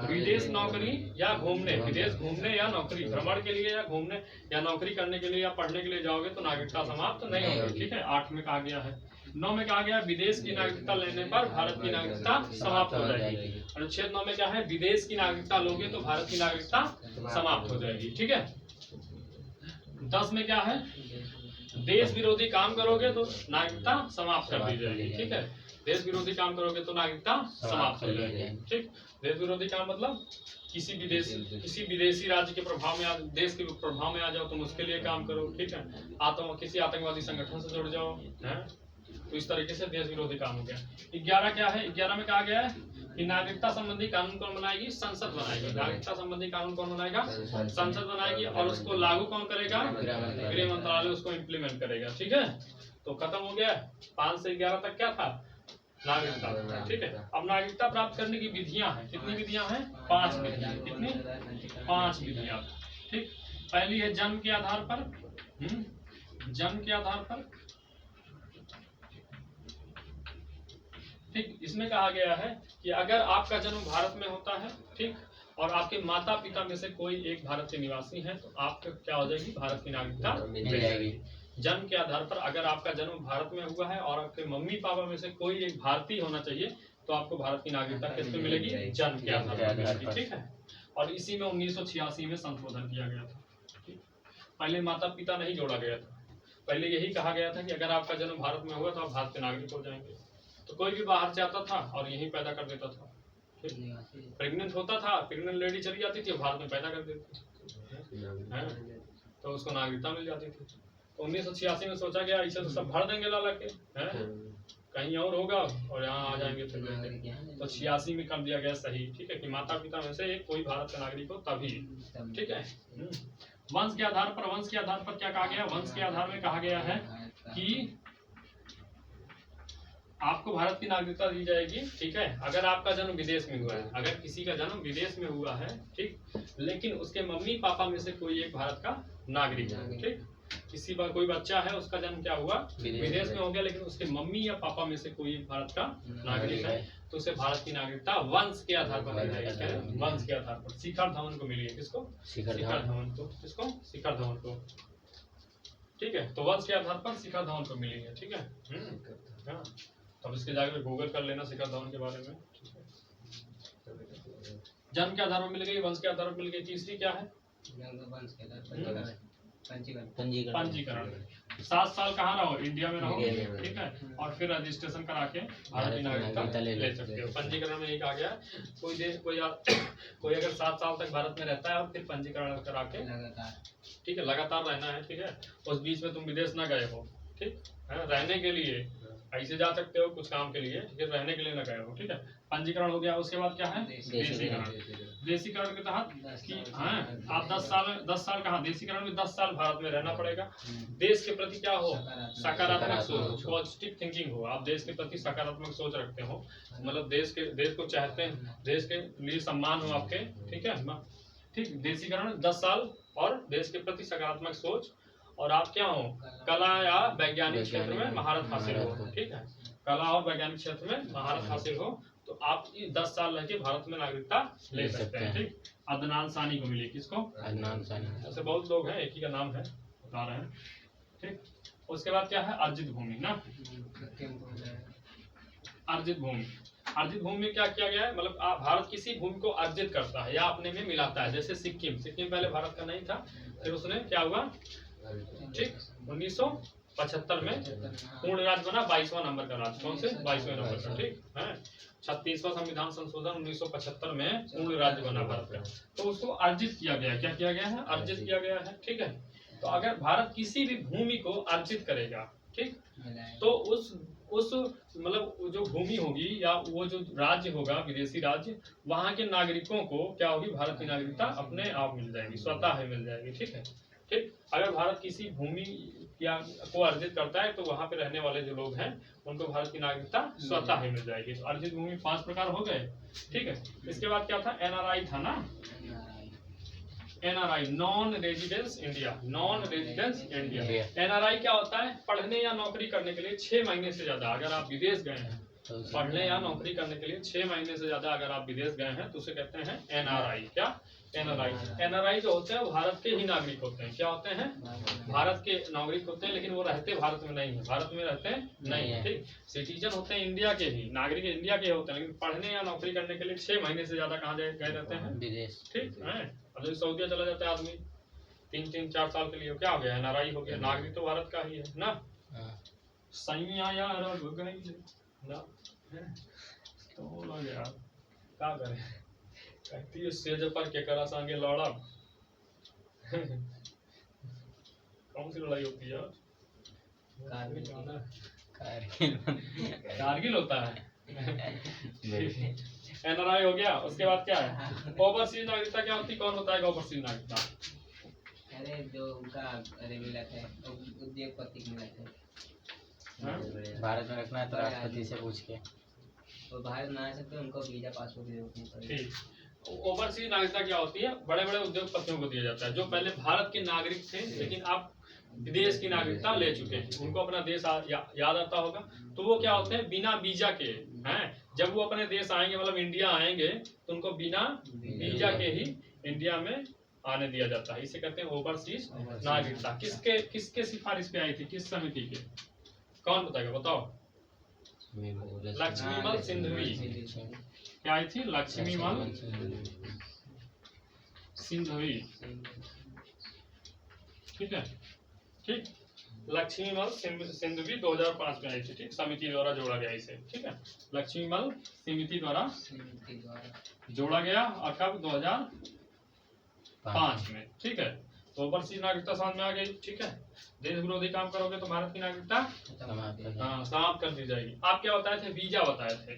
विदेश नौकरी या घूमने, विदेश घूमने या नौकरी, भ्रमण के लिए या घूमने या नौकरी करने के लिए या पढ़ने के लिए जाओगे तो नागरिकता समाप्त नहीं होगी। ठीक है, 8 में कहा गया है। 9 में कहा गया विदेश की नागरिकता लेने पर भारत की नागरिकता समाप्त हो जाएगी। अनुच्छेद 9 में क्या है? विदेश की नागरिकता लोगे तो भारत की नागरिकता समाप्त हो जाएगी। ठीक है, 10 में क्या है? देश विरोधी काम करोगे तो नागरिकता समाप्त कर दी जाएगी। ठीक है, देश विरोधी काम करोगे तो नागरिकता समाप्त हो जाएगी। ठीक, देश विरोधी काम मतलब किसी विदेशी राज्य के प्रभाव में, देश के प्रभाव में आ जाओ, तुम उसके लिए काम करो। ठीक है, किसी आतंकवादी संगठन से जुड़ जाओ, है तो इस तरीके से देश विरोधी काम हो गया। 11 क्या है? 11 में कहा गया है कि नागरिकता संबंधी कानून कौन बनाएगी? संसद बनाएगी। नागरिकता संबंधी कानून कौन बनाएगा? संसद बनाएगी, और उसको लागू कौन करेगा? गृह मंत्रालय उसको इम्प्लीमेंट करेगा। ठीक है, तो खत्म हो गया। 5 से 11 तक क्या था? नागरिकता। ठीक है, अब नागरिकता प्राप्त करने की विधियां हैं। कितनी विधियां हैं? 5 विधियां। कितनी? 5 विधियां। ठीक, पहली है जन्म के आधार पर। जन्म के आधार पर। ठीक, इसमें कहा गया है कि अगर आपका जन्म भारत में होता है, ठीक, और आपके माता पिता में से कोई एक भारत के निवासी है तो आपको क्या हो जाएगी? भारत की नागरिकता मिल जाएगी। जन्म के आधार पर अगर आपका जन्म भारत में हुआ है और आपके मम्मी पापा में से कोई एक भारतीय होना चाहिए तो आपको भारत की नागरिकता किस पे मिलेगी? जन्म के आधार पर मिलेगी। ठीक है, और इसी में 1986 में संशोधन किया गया था। पहले माता पिता नहीं जोड़ा गया था, पहले यही कहा गया था कि अगर आपका जन्म भारत में हुआ तो आप भारत के नागरिक हो जाएंगे। तो कोई भी बाहर से आता था और यहीं पैदा कर देता था। प्रेग्नेंट होता था, प्रेग्नेंट लेडी चली जाती थी, भारत में पैदा कर देती थी, तो उसको नागरिकता मिल जाती थी। तो 1986 में सोचा गया इसे तो सब भर देंगे ला के, कहीं और होगा और यहाँ आ जाएंगे। तो 86 में कर दिया गया सही। ठीक है, कि माता पिता में से एक कोई भारत का नागरिक हो तभी। ठीक है, वंश के आधार पर। वंश के आधार पर क्या कहा गया? वंश के आधार में कहा गया है कि आपको भारत की नागरिकता दी जाएगी। ठीक है, अगर आपका जन्म विदेश में हुआ है, अगर किसी का जन्म विदेश में हुआ है, ठीक, लेकिन उसके मम्मी पापा में से कोई एक भारत का नागरिक है। ठीक, किसी बार कोई बच्चा है उसका जन्म क्या हुआ विदेश में हो गया, लेकिन उसके मम्मी या पापा में से कोई भारत का नागरिक है तो उसे भारत की नागरिकता वंश के आधार पर मिल जाएगी। वंश के आधार पर शिखर धवन को मिली है। किसको? शिखर धवन को। किसको? शिखर धवन को। ठीक है, तो वंश के आधार पर शिखर धवन को मिली है। ठीक है, हाँ, अब इसके जाकर गूगल कर लेना शिखर धवन के बारे में। जन्म के आधार पर मिल गई, वंश के आधार पर मिल गई। तीसरी क्या है? पंजीकरण। 7 साल कहाँ रहो? इंडिया में रहो, ठीक है, और फिर रजिस्ट्रेशन करा के भारत की नागरिकता ले सकते हो। पंजीकरण में एक आ गया, कोई अगर 7 साल तक भारत में रहता है और फिर पंजीकरण करा के, ठीक है, लगातार रहना है, ठीक है, उस बीच में तुम विदेश ना गए हो, ठीक है, रहने के लिए ऐसे जा सकते हो कुछ काम के लिए, ठीक है, रहने के लिए ना गए हो, ठीक है, पंजीकरण हो गया। उसके बाद क्या है? देशीकरण। देशीकरण के तहत कि हाँ आप 10 साल कहाँ, देशीकरण में 10 साल भारत में रहना पड़ेगा। देश के प्रति क्या हो? सकारात्मक सोच, पॉजिटिव थिंकिंग हो। आप देश के प्रति सकारात्मक सोच रखते हो, मतलब देश को चाहते हैं, देश के लिए सम्मान हो आपके, ठीक है, ठीक। देशीकरण 10 साल और देश के प्रति सकारात्मक सोच, और आप क्या हो? कला या वैज्ञानिक क्षेत्र में महारत हासिल हो, ठीक है, कला और वैज्ञानिक क्षेत्र में महारत हासिल हो तो आप 10 साल रह के भारत में नागरिकता ले सकते हैं, ठीक। अदनान सानी को मिली। किसको? अदनान सानी। ऐसे बहुत लोग हैं, एक ही का नाम है, बता रहे हैं, ठीक। उसके बाद क्या है? अर्जित भूमि ना, अर्जित भूमि। अर्जित भूमि में क्या किया गया है? मतलब भारत किसी भूमि को अर्जित करता है या अपने में मिलाता है। जैसे सिक्किम पहले भारत का नहीं था, फिर उसने क्या हुआ, ठीक, 1975 में पूर्ण राज्य बना, 22वां नंबर का राज्य। कौन से? 22वें नंबर का, ठीक है। 36वां संविधान संशोधन 1975 में पूर्ण राज्य बना भारत का, तो उसको अर्जित किया गया। क्या किया गया है? अर्जित किया गया है, ठीक है। तो अगर भारत किसी भी भूमि को अर्जित करेगा, ठीक, तो उस मतलब जो भूमि होगी या वो जो राज्य होगा, विदेशी राज्य, वहां के नागरिकों को क्या होगी? भारत की नागरिकता अपने आप मिल जाएगी, स्वतः ही मिल जाएगी, ठीक है, ठीक। अगर भारत किसी भूमि को अर्जित करता है तो वहां पे रहने वाले जो लोग हैं उनको भारत की नागरिकता स्वतः ही मिल जाएगी। तो अर्जित भूमि 5 प्रकार हो गए, ठीक है। इसके बाद क्या था? एनआरआई था ना, NRI, non residence India, non residence India. NRI क्या होता है? पढ़ने या नौकरी करने के लिए 6 महीने से ज्यादा अगर आप विदेश गए हैं, पढ़ने या नौकरी करने के लिए 6 महीने से ज्यादा अगर आप विदेश गए हैं तो उसे कहते हैं एनआरआई। क्या? एनआरआई। एनआरआई जो होते हैं वो भारत के ही नागरिक होते हैं। क्या होते हैं? भारत के नागरिक होते हैं, लेकिन वो रहते भारत में नहीं है, भारत में रहते नहीं है, ठीक। सिटीजन होते हैं इंडिया के ही, नागरिक इंडिया के होते हैं, लेकिन पढ़ने या नौकरी करने के लिए 6 महीने से ज्यादा कहाँ गए रहते हैं? विदेश, ठीक है। अब जो सऊदीया चला जाता है आदमी 3-4 साल के लिए, क्या हो गया? एनआरआई हो गया, नागरिक तो भारत का ही है ना। सैया यार ना तो लग यार क्या करें, कहती है सेज पर के करा संगे लड़ा। कौन सी लड़ाई होती है? कारगिल होता है। एनआरआई हो गया। उसके बाद क्या है? ओवरसीज नागरिकता क्या होती है? कौन होता है ओवरसीज नागरिकता? अरे जो उनका अरे मिला था, उद्योगपति मिला था। भारत में रखना है तो राष्ट्रपति से पूछ के, वो भारत में आ सकते हैं, उनको वीजा पासपोर्ट की जरूरत नहीं पड़ेगी। ठीक। ओवरसीज नागरिकता क्या होती है? बड़े बड़े उद्योगपतियों को दिया जाता है जो पहले भारत के नागरिक थे लेकिन अब विदेश की नागरिकता ले चुके हैं। उनको अपना देश याद आता होगा, तो वो क्या होते हैं? बिना वीजा के हैं। जब वो अपने देश आएंगे, मतलब इंडिया आएंगे, तो उनको बिना वीजा के ही इंडिया में आने दिया जाता है। इसे कहते हैं ओवरसीज नागरिकता। किसके सिफारिश पे आई थी? किस समिति के? कौन बताएगा? बताओ। लक्ष्मीमल सिंधवी। क्या आई थी? लक्ष्मीमल सिंधवी, ठीक है, ठीक। लक्ष्मीमल सिंधवी 2005 में आई थी, ठीक। समिति द्वारा जोड़ा गया इसे, ठीक है। लक्ष्मीमल समिति द्वारा जोड़ा गया और कब? 2005 में, ठीक है। तो ओवरसीज नागरिकता समझ में आ गई, ठीक है। देश विरोधी काम करोगे तो भारत की नागरिकता समाप्त कर दी जाएगी। आप क्या बताए थे? वीजा बताए थे,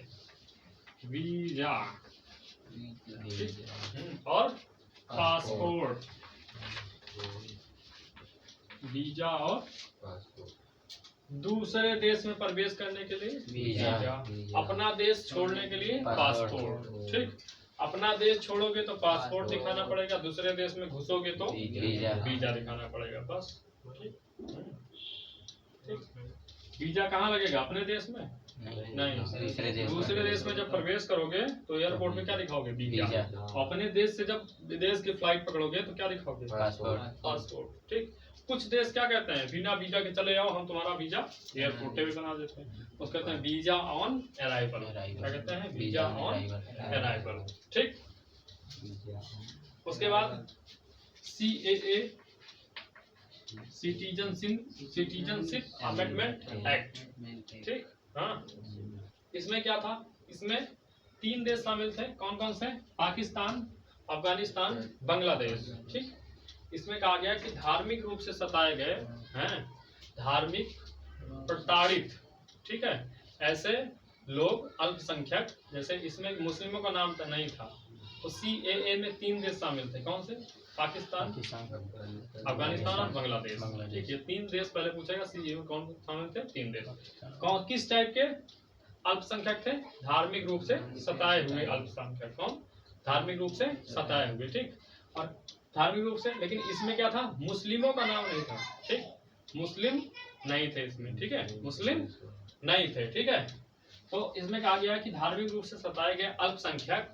वीजा, और पासपोर्ट। वीजा और दूसरे देश में प्रवेश करने के लिए वीजा, अपना देश छोड़ने के लिए पासपोर्ट, ठीक। अपना देश छोड़ोगे तो पासपोर्ट दिखाना पड़ेगा, दूसरे देश में घुसोगे तो वीजा दिखाना पड़ेगा, बस, ठीक। ठीक, वीजा कहाँ लगेगा? अपने देश में नहीं, दूसरे देश में जब प्रवेश करोगे तो एयरपोर्ट में क्या दिखाओगे? वीजा। अपने देश से जब विदेश की फ्लाइट पकड़ोगे तो क्या दिखाओगे? पासपोर्ट। ठीक, कुछ देश क्या कहते हैं, बिना वीजा के चले आओ, हम तुम्हारा वीजा एयरपोर्ट पे बना देते हैं, उसको कहते हैं वीजा ऑन अराइवल। क्या कहते हैं? Visa on arrival. ठीक, उसके बाद CAA, सिटीजनशिप अमेंडमेंट एक्ट। ठीक, हाँ, इसमें क्या था? इसमें 3 देश शामिल थे। कौन कौन से? पाकिस्तान, अफगानिस्तान, बांग्लादेश। ठीक, इसमें कहा गया कि धार्मिक रूप से सताए गए हैं, धार्मिक प्रताड़ित, ठीक है, ऐसे लोग अल्पसंख्यक, जैसे इसमें मुस्लिमों का नाम तो नहीं था, तो CAA में 3 देश शामिल थे। कौन से? पाकिस्तान, अफगानिस्तान और बांग्लादेश। ठीक, ये 3 देश पहले पूछेगा। CAA में कौन शामिल थे? 3 देश। कौन किस टाइप के अल्पसंख्यक थे? धार्मिक रूप से सताए हुए अल्पसंख्यक। कौन? धार्मिक रूप से सताए हुए। ठीक, और धार्मिक रूप से, लेकिन इसमें क्या था? मुस्लिमों का नाम नहीं था। ठीक, मुस्लिम नहीं थे इसमें। ठीक है, मुस्लिम नहीं थे। ठीक है, तो इसमें कहा गया कि धार्मिक रूप से सताए गए अल्पसंख्यक,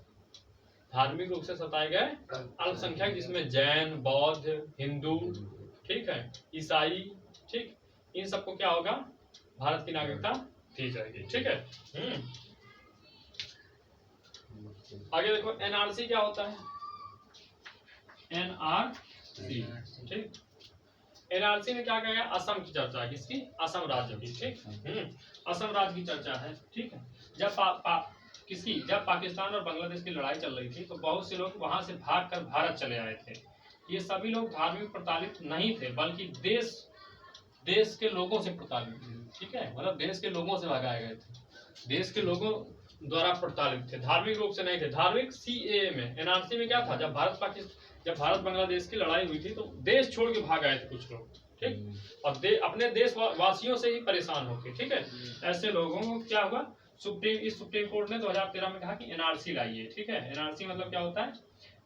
धार्मिक रूप से सताए गए अल्पसंख्यक, जिसमें जैन, बौद्ध, हिंदू, ठीक है, ईसाई, ठीक, इन सबको क्या होगा? भारत की नागरिकता दी जाएगी। ठीक है, आगे देखो NRC क्या होता है? NRC, ठीक, NRC में क्या कहा गया? असम की चर्चा है। किसकी? असम राज्य की। ठीक, असम राज्य की चर्चा है। ठीक है, जब जब पाकिस्तान और बांग्लादेश की लड़ाई चल रही थी तो बहुत से लोग वहां से भागकर भारत चले आए थे। ये सभी लोग धार्मिक प्रताड़ित नहीं थे, बल्कि देश के लोगों से प्रताड़ित। ठीक है, मतलब देश के लोगों से भगाए गए थे, देश के लोगों द्वारा प्रताड़ित थे, धार्मिक रूप से नहीं थे। धार्मिक CAA में, NRC में क्या था? जब भारत बांग्लादेश की लड़ाई हुई थी तो देश छोड़ के भाग आए थे कुछ लोग। ठीक, और अपने देश वासियों से ही परेशान होके। ठीक है, ऐसे लोगों को क्या हुआ? सुप्रीम कोर्ट ने 2013 में कहा कि NRC लाइए। ठीक है, NRC मतलब क्या होता है?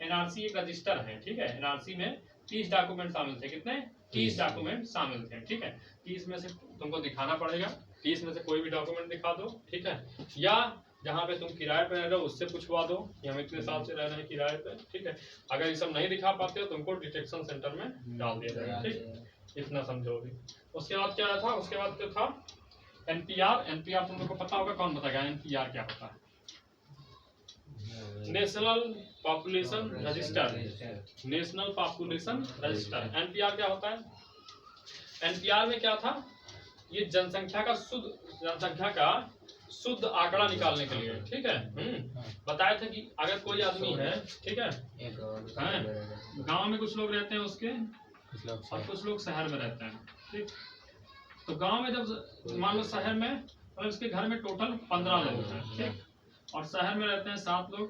NRC एक रजिस्टर है। ठीक है, NRC में 30 डॉक्यूमेंट शामिल थे। कितने? 30 डॉक्यूमेंट शामिल थे। ठीक है, 30 में से तुमको दिखाना पड़ेगा, 30 में से कोई भी डॉक्यूमेंट दिखा दो। ठीक है, या जहाँ पे तुम किराए पे रह रहे हो उससे पूछवा दो कि हम इतने साल से रह रहे हैं किराए पे। ठीक है, अगर ये सब नहीं दिखा पाते हो तुमको डिटेक्शन सेंटर में डाल दिया जाएगा। ठीक, इतना समझो भी। उसके बाद क्या था? उसके बाद क्या था? NPR तुम लोग को पता होगा। कौन बताएगा NPR क्या होता है? National population register. National population register. NPR क्या होता है? NPR में क्या था? ये जनसंख्या का शुद्ध आंकड़ा निकालने के लिए। ठीक है, बताया था कि अगर कोई आदमी है, ठीक है, गांव में कुछ लोग रहते हैं उसके, और कुछ लोग शहर में रहते हैं। ठीक, तो गांव में जब मान लो शहर में, मतलब उसके घर में टोटल 15 लोग हैं। ठीक, और शहर में रहते हैं 7 लोग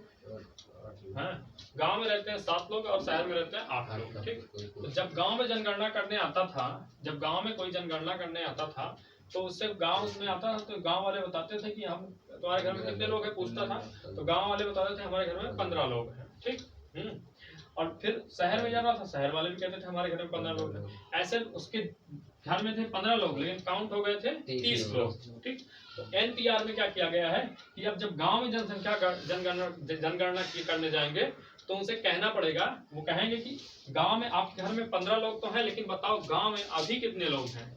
हैं, गांव में रहते हैं 7 लोग और शहर में रहते हैं 8 लोग। ठीक, तो जब गांव में जनगणना करने आता था, जब गांव में कोई जनगणना करने आता था तो उससे गांव में आता था तो गांव वाले बताते थे कि हम, तुम्हारे घर में कितने लोग हैं पूछता था, तो गांव वाले बताते थे हमारे घर में 15 लोग हैं। ठीक, और फिर शहर में जा रहा था, शहर वाले भी कहते थे हमारे घर में 15 लोग हैं। ऐसे उसके घर में थे 15 लोग, लेकिन काउंट हो गए थे 30 लोग। ठीक, तो NPR में क्या किया गया है कि अब जब गांव में जनगणना करने जाएंगे तो उनसे कहना पड़ेगा, वो कहेंगे कि गांव में आपके घर में 15 लोग तो हैं, लेकिन बताओ गांव में अभी कितने लोग हैं?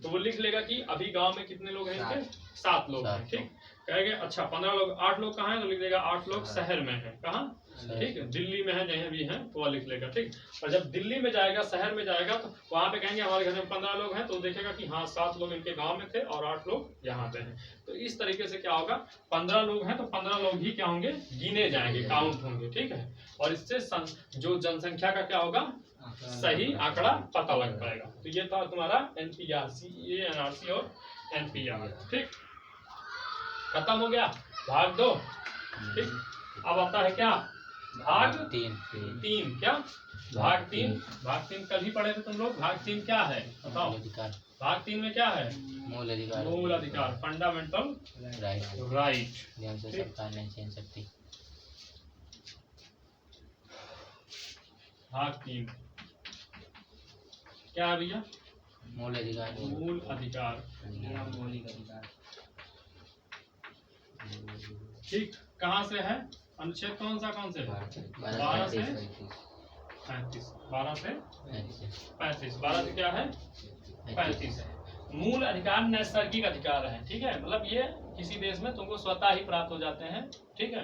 तो वो लिख लेगा कि अभी गांव में कितने लोग हैं? 7 लोग हैं। ठीक, कहेंगे अच्छा 15 लोग, 8 लोग कहाँ हैं? तो लिख देगा 8 लोग शहर में हैं। कहाँ? ठीक है, दिल्ली में है, जहाँ भी है तो वह लिख लेगा। ठीक, और जब दिल्ली में जाएगा, शहर में जाएगा, तो वहां पे कहेंगे हमारे घर में 15 लोग हैं, तो देखेगा कि हाँ 7 लोग इनके गांव में थे और 8 लोग यहाँ पे हैं। तो इस तरीके से क्या होगा? 15 लोग हैं तो 15 लोग ही क्या होंगे? गिने जाएंगे, काउंट होंगे। ठीक है, और इससे जो जनसंख्या का क्या होगा? सही आंकड़ा पता लग पाएगा। तो ये था तुम्हारा NPR, CAA, NRC और NPR। ठीक, खत्म हो गया भाग 2। ठीक, अब आता है क्या? भाग 3। क्या? भाग 3 कल ही पढ़े थे तुम लोग। भाग 3 क्या है बताओ? भाग 3 में क्या है? मूल अधिकार, फंडामेंटल राइट। भाग 3 क्या है भैया? मूल अधिकार। मूल अधिकार। यह मौलिक अधिकार। ठीक, कहाँ से है अनुच्छेद कौन से 12 से 35, 12 से 35, 12 से क्या है 35 है। मूल अधिकार नैसर्गिक अधिकार है, ठीक है, मतलब ये किसी देश में तुमको स्वतः ही प्राप्त हो जाते हैं, ठीक है,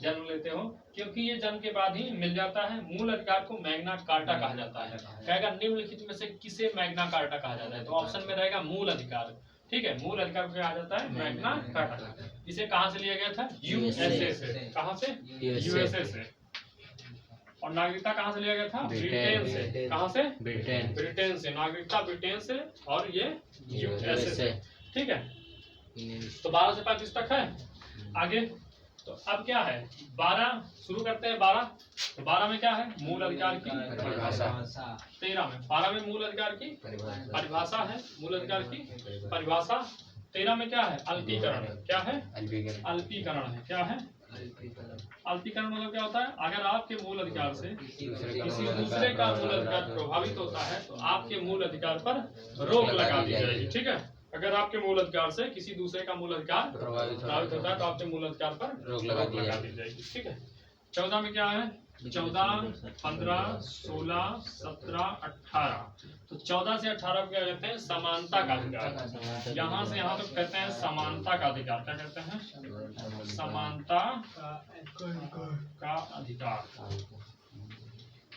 जन्म लेते हो, क्योंकि ये जन्म के बाद ही मिल जाता है। मूल अधिकार को मैग्ना कार्टा कहा जाता है। कहेगा निम्नलिखित में से किसे मैग्ना कार्टा कहा जाता है, तो ऑप्शन में रहेगा मूल अधिकार, ठीक है, मूल अधिकार को कहा जाता है मैग्ना कार्टा। इसे कहाँ से लिया गया था, यूएसए से। कहाँ से, यूएसए से। और नागरिकता कहाँ से लिया गया था, ब्रिटेन से। कहाँ से, ब्रिटेन से। नागरिकता ब्रिटेन से और ये यूएसए से, ठीक है। तो 12 से 35 तक है। आगे तो अब क्या है, 12 शुरू करते हैं। 12 तो 12 में क्या है, मूल अधिकार की परिभाषा। 13 में, 12 में मूल अधिकार की परिभाषा है, मूल अधिकार की परिभाषा। 13 में क्या है, अल्पीकरण। क्या है, अल्पीकरण है। क्या है, अल्पीकरण मतलब क्या होता है, अगर आपके मूल अधिकार से किसी दूसरे का मूल अधिकार प्रभावित होता है तो आपके मूल अधिकार पर रोक लगा दी जाएगी, ठीक है। अगर आपके मूल अधिकार से किसी दूसरे का मूल अधिकार प्रभावित होता है तो आपके मूल अधिकार पर रोक लगा दी जाएगी, ठीक है। 14 में क्या है, 14, 15, 16, 17, 18। तो 14 से 18 को क्या कहते हैं, समानता का अधिकार। यहाँ से यहाँ तक कहते हैं समानता का अधिकार। क्या कहते हैं, समानता का अधिकार।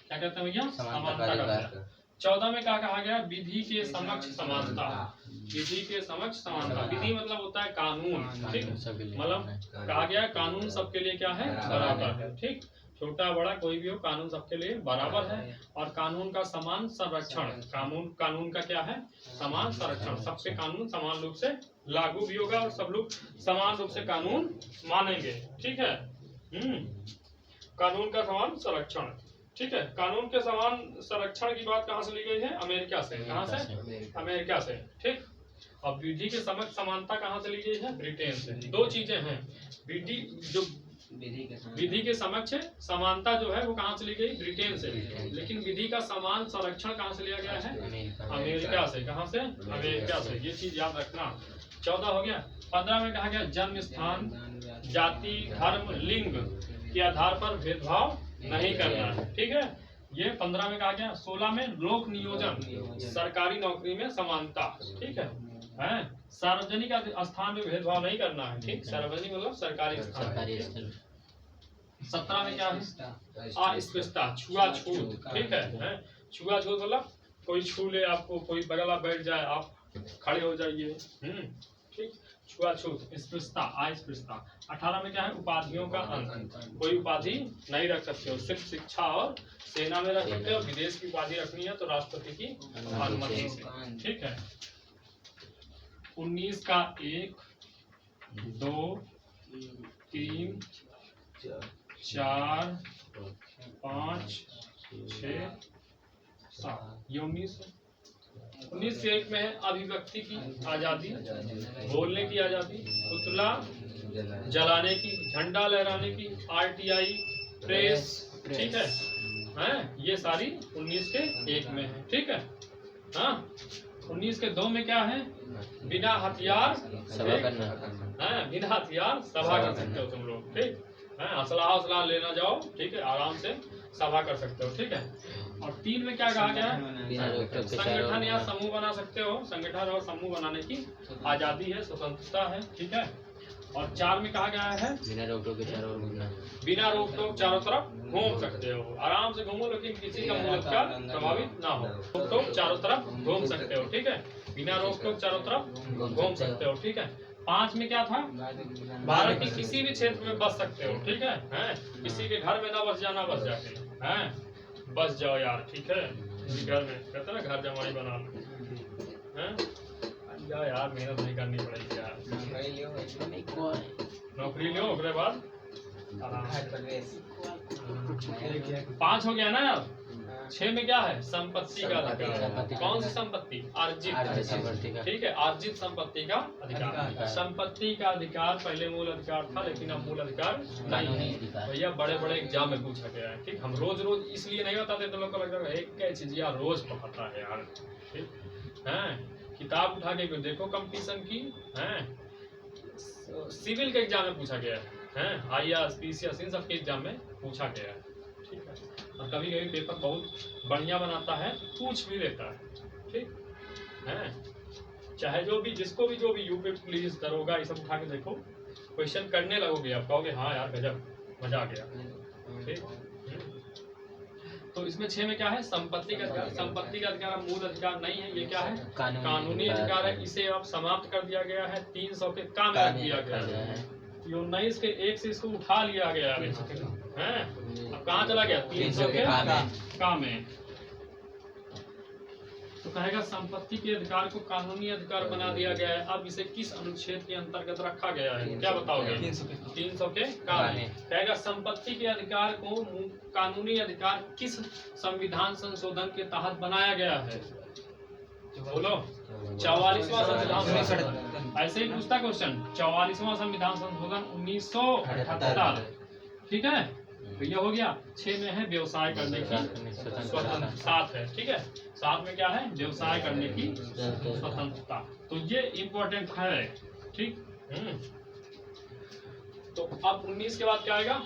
क्या कहते हैं भैया, समानता का अधिकार। 14 में क्या कहा गया, विधि के समक्ष समानता। विधि के समक्ष समानता, विधि मतलब होता है कानून, ठीक, मतलब कहा गया कानून सबके लिए क्या है, बराबर है, ठीक। छोटा बड़ा कोई भी हो, कानून सबके लिए बराबर है। और कानून का समान संरक्षण, कानून का क्या है, समान संरक्षण। सब पे कानून समान रूप से लागू भी होगा और सब लोग समान रूप से कानून मानेंगे, ठीक है। कानून का समान संरक्षण, ठीक है। कानून के समान संरक्षण की बात कहाँ से ली गई है, अमेरिका से। कहाँ से, अमेरिका से, ठीक। और विधि के समक्ष समानता कहाँ से ली गई है, ब्रिटेन से। दो चीजें हैं, विधि के समक्ष समानता जो है वो कहाँ से ली गई, ब्रिटेन से। लेकिन विधि का समान संरक्षण कहाँ से लिया गया है, अमेरिका से। कहाँ से, अमेरिका से। ये चीज याद रखना। 14 हो गया। 15 में कहा गया जन्म स्थान, जाति, धर्म, लिंग के आधार पर भेदभाव नहीं करना है, ठीक है। ये 15 में कहा गया। 16 में लोक नियोजन, सरकारी नौकरी में समानता, ठीक है। सार्वजनिक स्थान में भेदभाव नहीं करना है, ठीक। सार्वजनिक मतलब सरकारी स्थान। 17 में क्या है, अस्पृश्यता, छुआछूत, ठीक है। छुआछूत मतलब कोई छू ले आपको, कोई बगल आप बैठ जाए, आप खड़े हो जाइए, ठीक। छुआछूत, अस्पृश्यता, अस्पृश्यता। 18 में क्या है, उपाधियों का अंत। कोई उपाधि नहीं रख सकते हो, सिर्फ शिक्षा और सेना में रख सकते हो। विदेश की उपाधि रखनी है तो राष्ट्रपति की अनुमति से, ठीक है। 19 का 1, 2, 3, 4, 5, 6, 7। ये 19 है। 19 के 1 में है अभिव्यक्ति की आजादी, बोलने की आजादी, पुतला जलाने की, झंडा लहराने की, आरटीआई, प्रेस, ठीक है। ये सारी 19 के 1 में है, ठीक है। हाँ, 19 के 2 में क्या है, बिना हथियार सभा करना। बिना हथियार सभा कर सकते हो तुम लोग, ठीक है। असला लेना जाओ, ठीक है, आराम से सभा कर सकते हो, ठीक है। और 3 में क्या कहा गया है, संगठन या समूह बना सकते हो। संगठन और समूह बनाने की आजादी है, स्वतंत्रता है, ठीक है। और 4 में कहा गया है बिना रोक टोक चारों ओर घूमना। बिना रोक टोक चारों तरफ घूम सकते हो, आराम से घूमो, लेकिन किसी का मूल अधिकार प्रभावित ना हो। रोक टोक चारों तरफ घूम सकते हो, ठीक है। बिना रोक टोक चारों तरफ घूम सकते हो, ठीक है। 5 में क्या था, भारत के किसी भी क्षेत्र में बस सकते हो, ठीक है। किसी के घर में ना बस जाना, बस जाके बस जाओ यार, ठीक है। घर में कहते ना घर जमाई बना लो, यार मेहनत नहीं करनी पड़ेगी यार। नौकरी लो, उसके बाद 5 हो गया ना यार। 6 में क्या है, संपत्ति का अधिकार। कौन सी संपत्ति, अर्जित, ठीक है, अर्जित संपत्ति का अधिकार। संपत्ति का अधिकार पहले मूल अधिकार था, लेकिन अब मूल अधिकार नहीं है भैया। बड़े बड़े एग्जाम में पूछा गया है, ठीक। हम रोज रोज इसलिए नहीं बताते तो लोग को लगता है एक क्या चीज यार रोज पढ़ाता है यार, ठीक। हैं किताब उठा के देखो कंपटीशन की हैं, सिविल के एग्जाम में पूछा गया है, IAS PCS इन सब के एग्जाम में पूछा गया है, ठीक है। और कभी कभी पेपर बहुत बढ़िया बनाता है, पूछ भी लेता है, ठीक है। चाहे जो भी जिसको भी जो भी यूपी पुलिस दरोगा ये सब उठा के देखो, क्वेश्चन करने लगोगे आप कहोगे हाँ यार गजब मजा आ गया, ठीक। तो इसमें 6 में क्या है, संपत्ति का अधिकार। संपत्ति का अधिकार मूल अधिकार नहीं है, ये क्या है, कानूनी अधिकार है। इसे अब समाप्त कर दिया गया है, 300 के काम रख दिया गया है। 19 के 1 से इसको उठा लिया गया है, अब कहाँ चला गया, 300 के काम में। तो कहेगा संपत्ति के अधिकार को कानूनी अधिकार बना दिया गया है। अब इसे किस अनुच्छेद के अंतर्गत रखा गया है, क्या बताओगे, 300 के काम में। कहेगा संपत्ति के अधिकार को कानूनी अधिकार किस संविधान संशोधन के तहत बनाया गया है, बोलो। 44वां संविधान, ऐसे ही पूछता क्वेश्चन, 44वां संविधान संशोधन 1978, ठीक है। तो ये हो गया। 6 में है व्यवसाय करने की स्वतंत्रता, 7 है, ठीक है। 7 में क्या है, व्यवसाय करने की स्वतंत्रता। तो ये इम्पोर्टेंट है, ठीक। तो अब 19 के बाद क्या आएगा,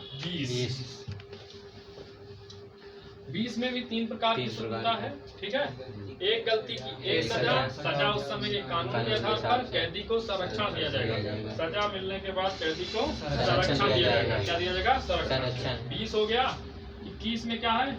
20 में भी 3 प्रकार की स्वतंत्रता है, ठीक है। एक गलती की एक सजा, सजा उस समय के कानून के आधार पर कैदी को संरक्षण दिया जाएगा। सजा मिलने के बाद कैदी को संरक्षण दिया जाएगा, क्या दिया जाएगा, संरक्षण। 20 हो गया। 21 में क्या है,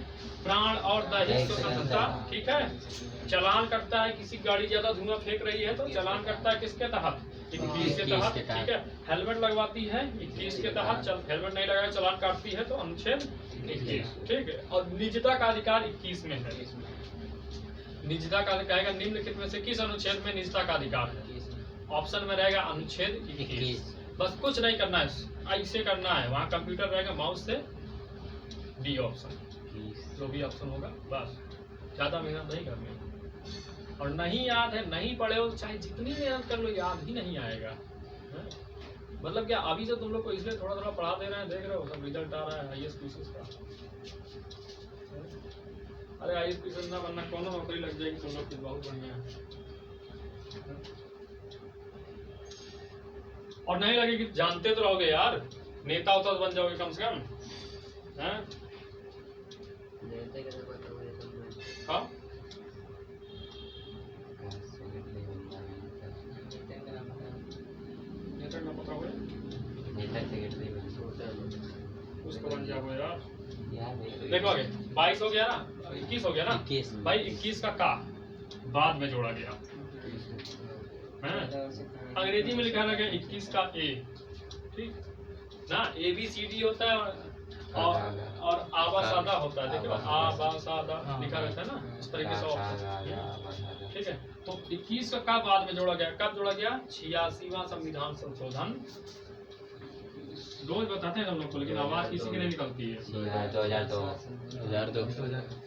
प्राण और दैहिक स्वतंत्रता, ठीक है। चालान करता है, किसी गाड़ी ज्यादा धुआं फेंक रही है तो चालान करता है किसके तहत, 21 के तहत, ठीक है। हेलमेट लगवाती है 21 के तहत, हेलमेट नहीं लगाया चालान काटती है तो अनुच्छेद 21, ठीक है। और निजता का अधिकार 21 में है। निजता का कहेगा निम्नलिखित में से किस अनुच्छेद में निजता का अधिकार है, ऑप्शन में रहेगा अनुच्छेद 21। बस कुछ नहीं करना है, ऐसे करना है, वहाँ कंप्यूटर रहेगा, माउस से डी ऑप्शन, जो भी ऑप्शन होगा, बस ज्यादा मेहनत नहीं करनी। और नहीं याद है, नहीं पढ़े हो, चाहे जितनी मेहनत कर लो याद ही नहीं आएगा, है? मतलब क्या अभी से तुम लोग को इसलिए थोड़ा थोड़ा पढ़ा दे रहे हैं, देख रहे हो सब रिजल्ट आ रहा है IAS PCS का। अरे IAS PCS ना बनना, कौन नौकरी लग जाएगी तुम लोग की, बहुत बढ़िया है। और नहीं लगेगी, जानते तो रहोगे यार, नेता उता बन जाओगे कम से कम, हैं? हाँ उसको बन जाओ यार। देखो आगे 22 हो गया ना, 21 हो गया ना, 21 भाई 21 का बाद में जोड़ा गया है, अंग्रेजी में लिखा गया 21 का A, ठीक ना। ABCD होता है और आबा सादा होता है, देखो आबा सादा लिखा रहता है ना, इस तरीके से, ठीक है। तो 21 का बाद में जोड़ा गया, कब जोड़ा गया, 86वां संविधान संशोधन। रोज बताते हैं हम लोग को, लेकिन आवाज किसी की नहीं निकलती है।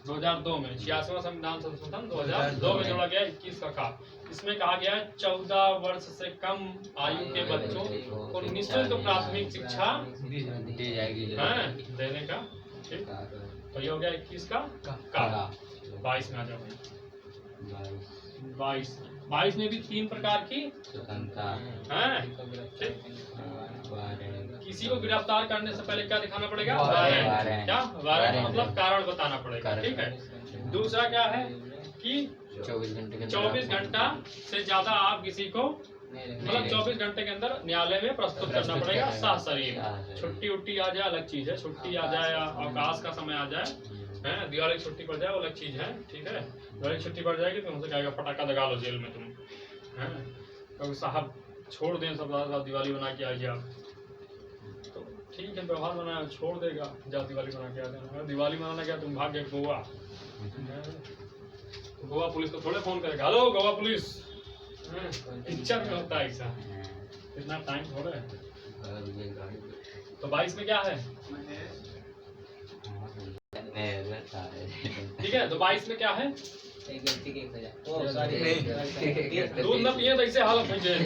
2002 में 86वां संविधान संशोधन 2002 में जोड़ा गया 21 का। इसमें कहा गया 14 वर्ष से कम आयु के बच्चों को निःशुल्क प्राथमिक शिक्षा दी जाएगी देने का, ठीक। तो ये हो गया 21 का। 22 में आ जाओ, 22 में भी 3 प्रकार की स्वतंत्रता है, ठीक। किसी को गिरफ्तार करने से पहले क्या दिखाना पड़ेगा, वारंट। क्या वारंट, मतलब कारण बताना पड़ेगा, ठीक है। दूसरा क्या है कि 24 घंटा से ज्यादा आप किसी को, मतलब 24 घंटे के अंदर न्यायालय में प्रस्तुत करना पड़ेगा सशरीर। छुट्टी उट्टी आ जाए अलग चीज है, छुट्टी आ जाए, अवकाश का समय आ जाए, है, दिवाली की छुट्टी पड़ जाए वो अलग चीज है, ठीक है। दिवाली की छुट्टी पड़ जाएगी तो उनसे कहेगा पटाखा दगा लो जेल में तुम, है, तो साहब छोड़ दें सब, दिवाली बना के आइए आप, तो ठीक है व्यवहार बनाया, छोड़ देगा, जा दिवाली बना के आ जाना। दिवाली मनाना क्या, तुम भाग गए गोवा, तो गोवा पुलिस को थोड़े फोन करेगा, हेलो गोवा पुलिस, पिक्चर में होता है ऐसा, इतना टाइम थोड़ा है। तो 22 में क्या है, ठीक है। तो 22 में क्या है, दूध न पिए तो ऐसे हालत हो जाए,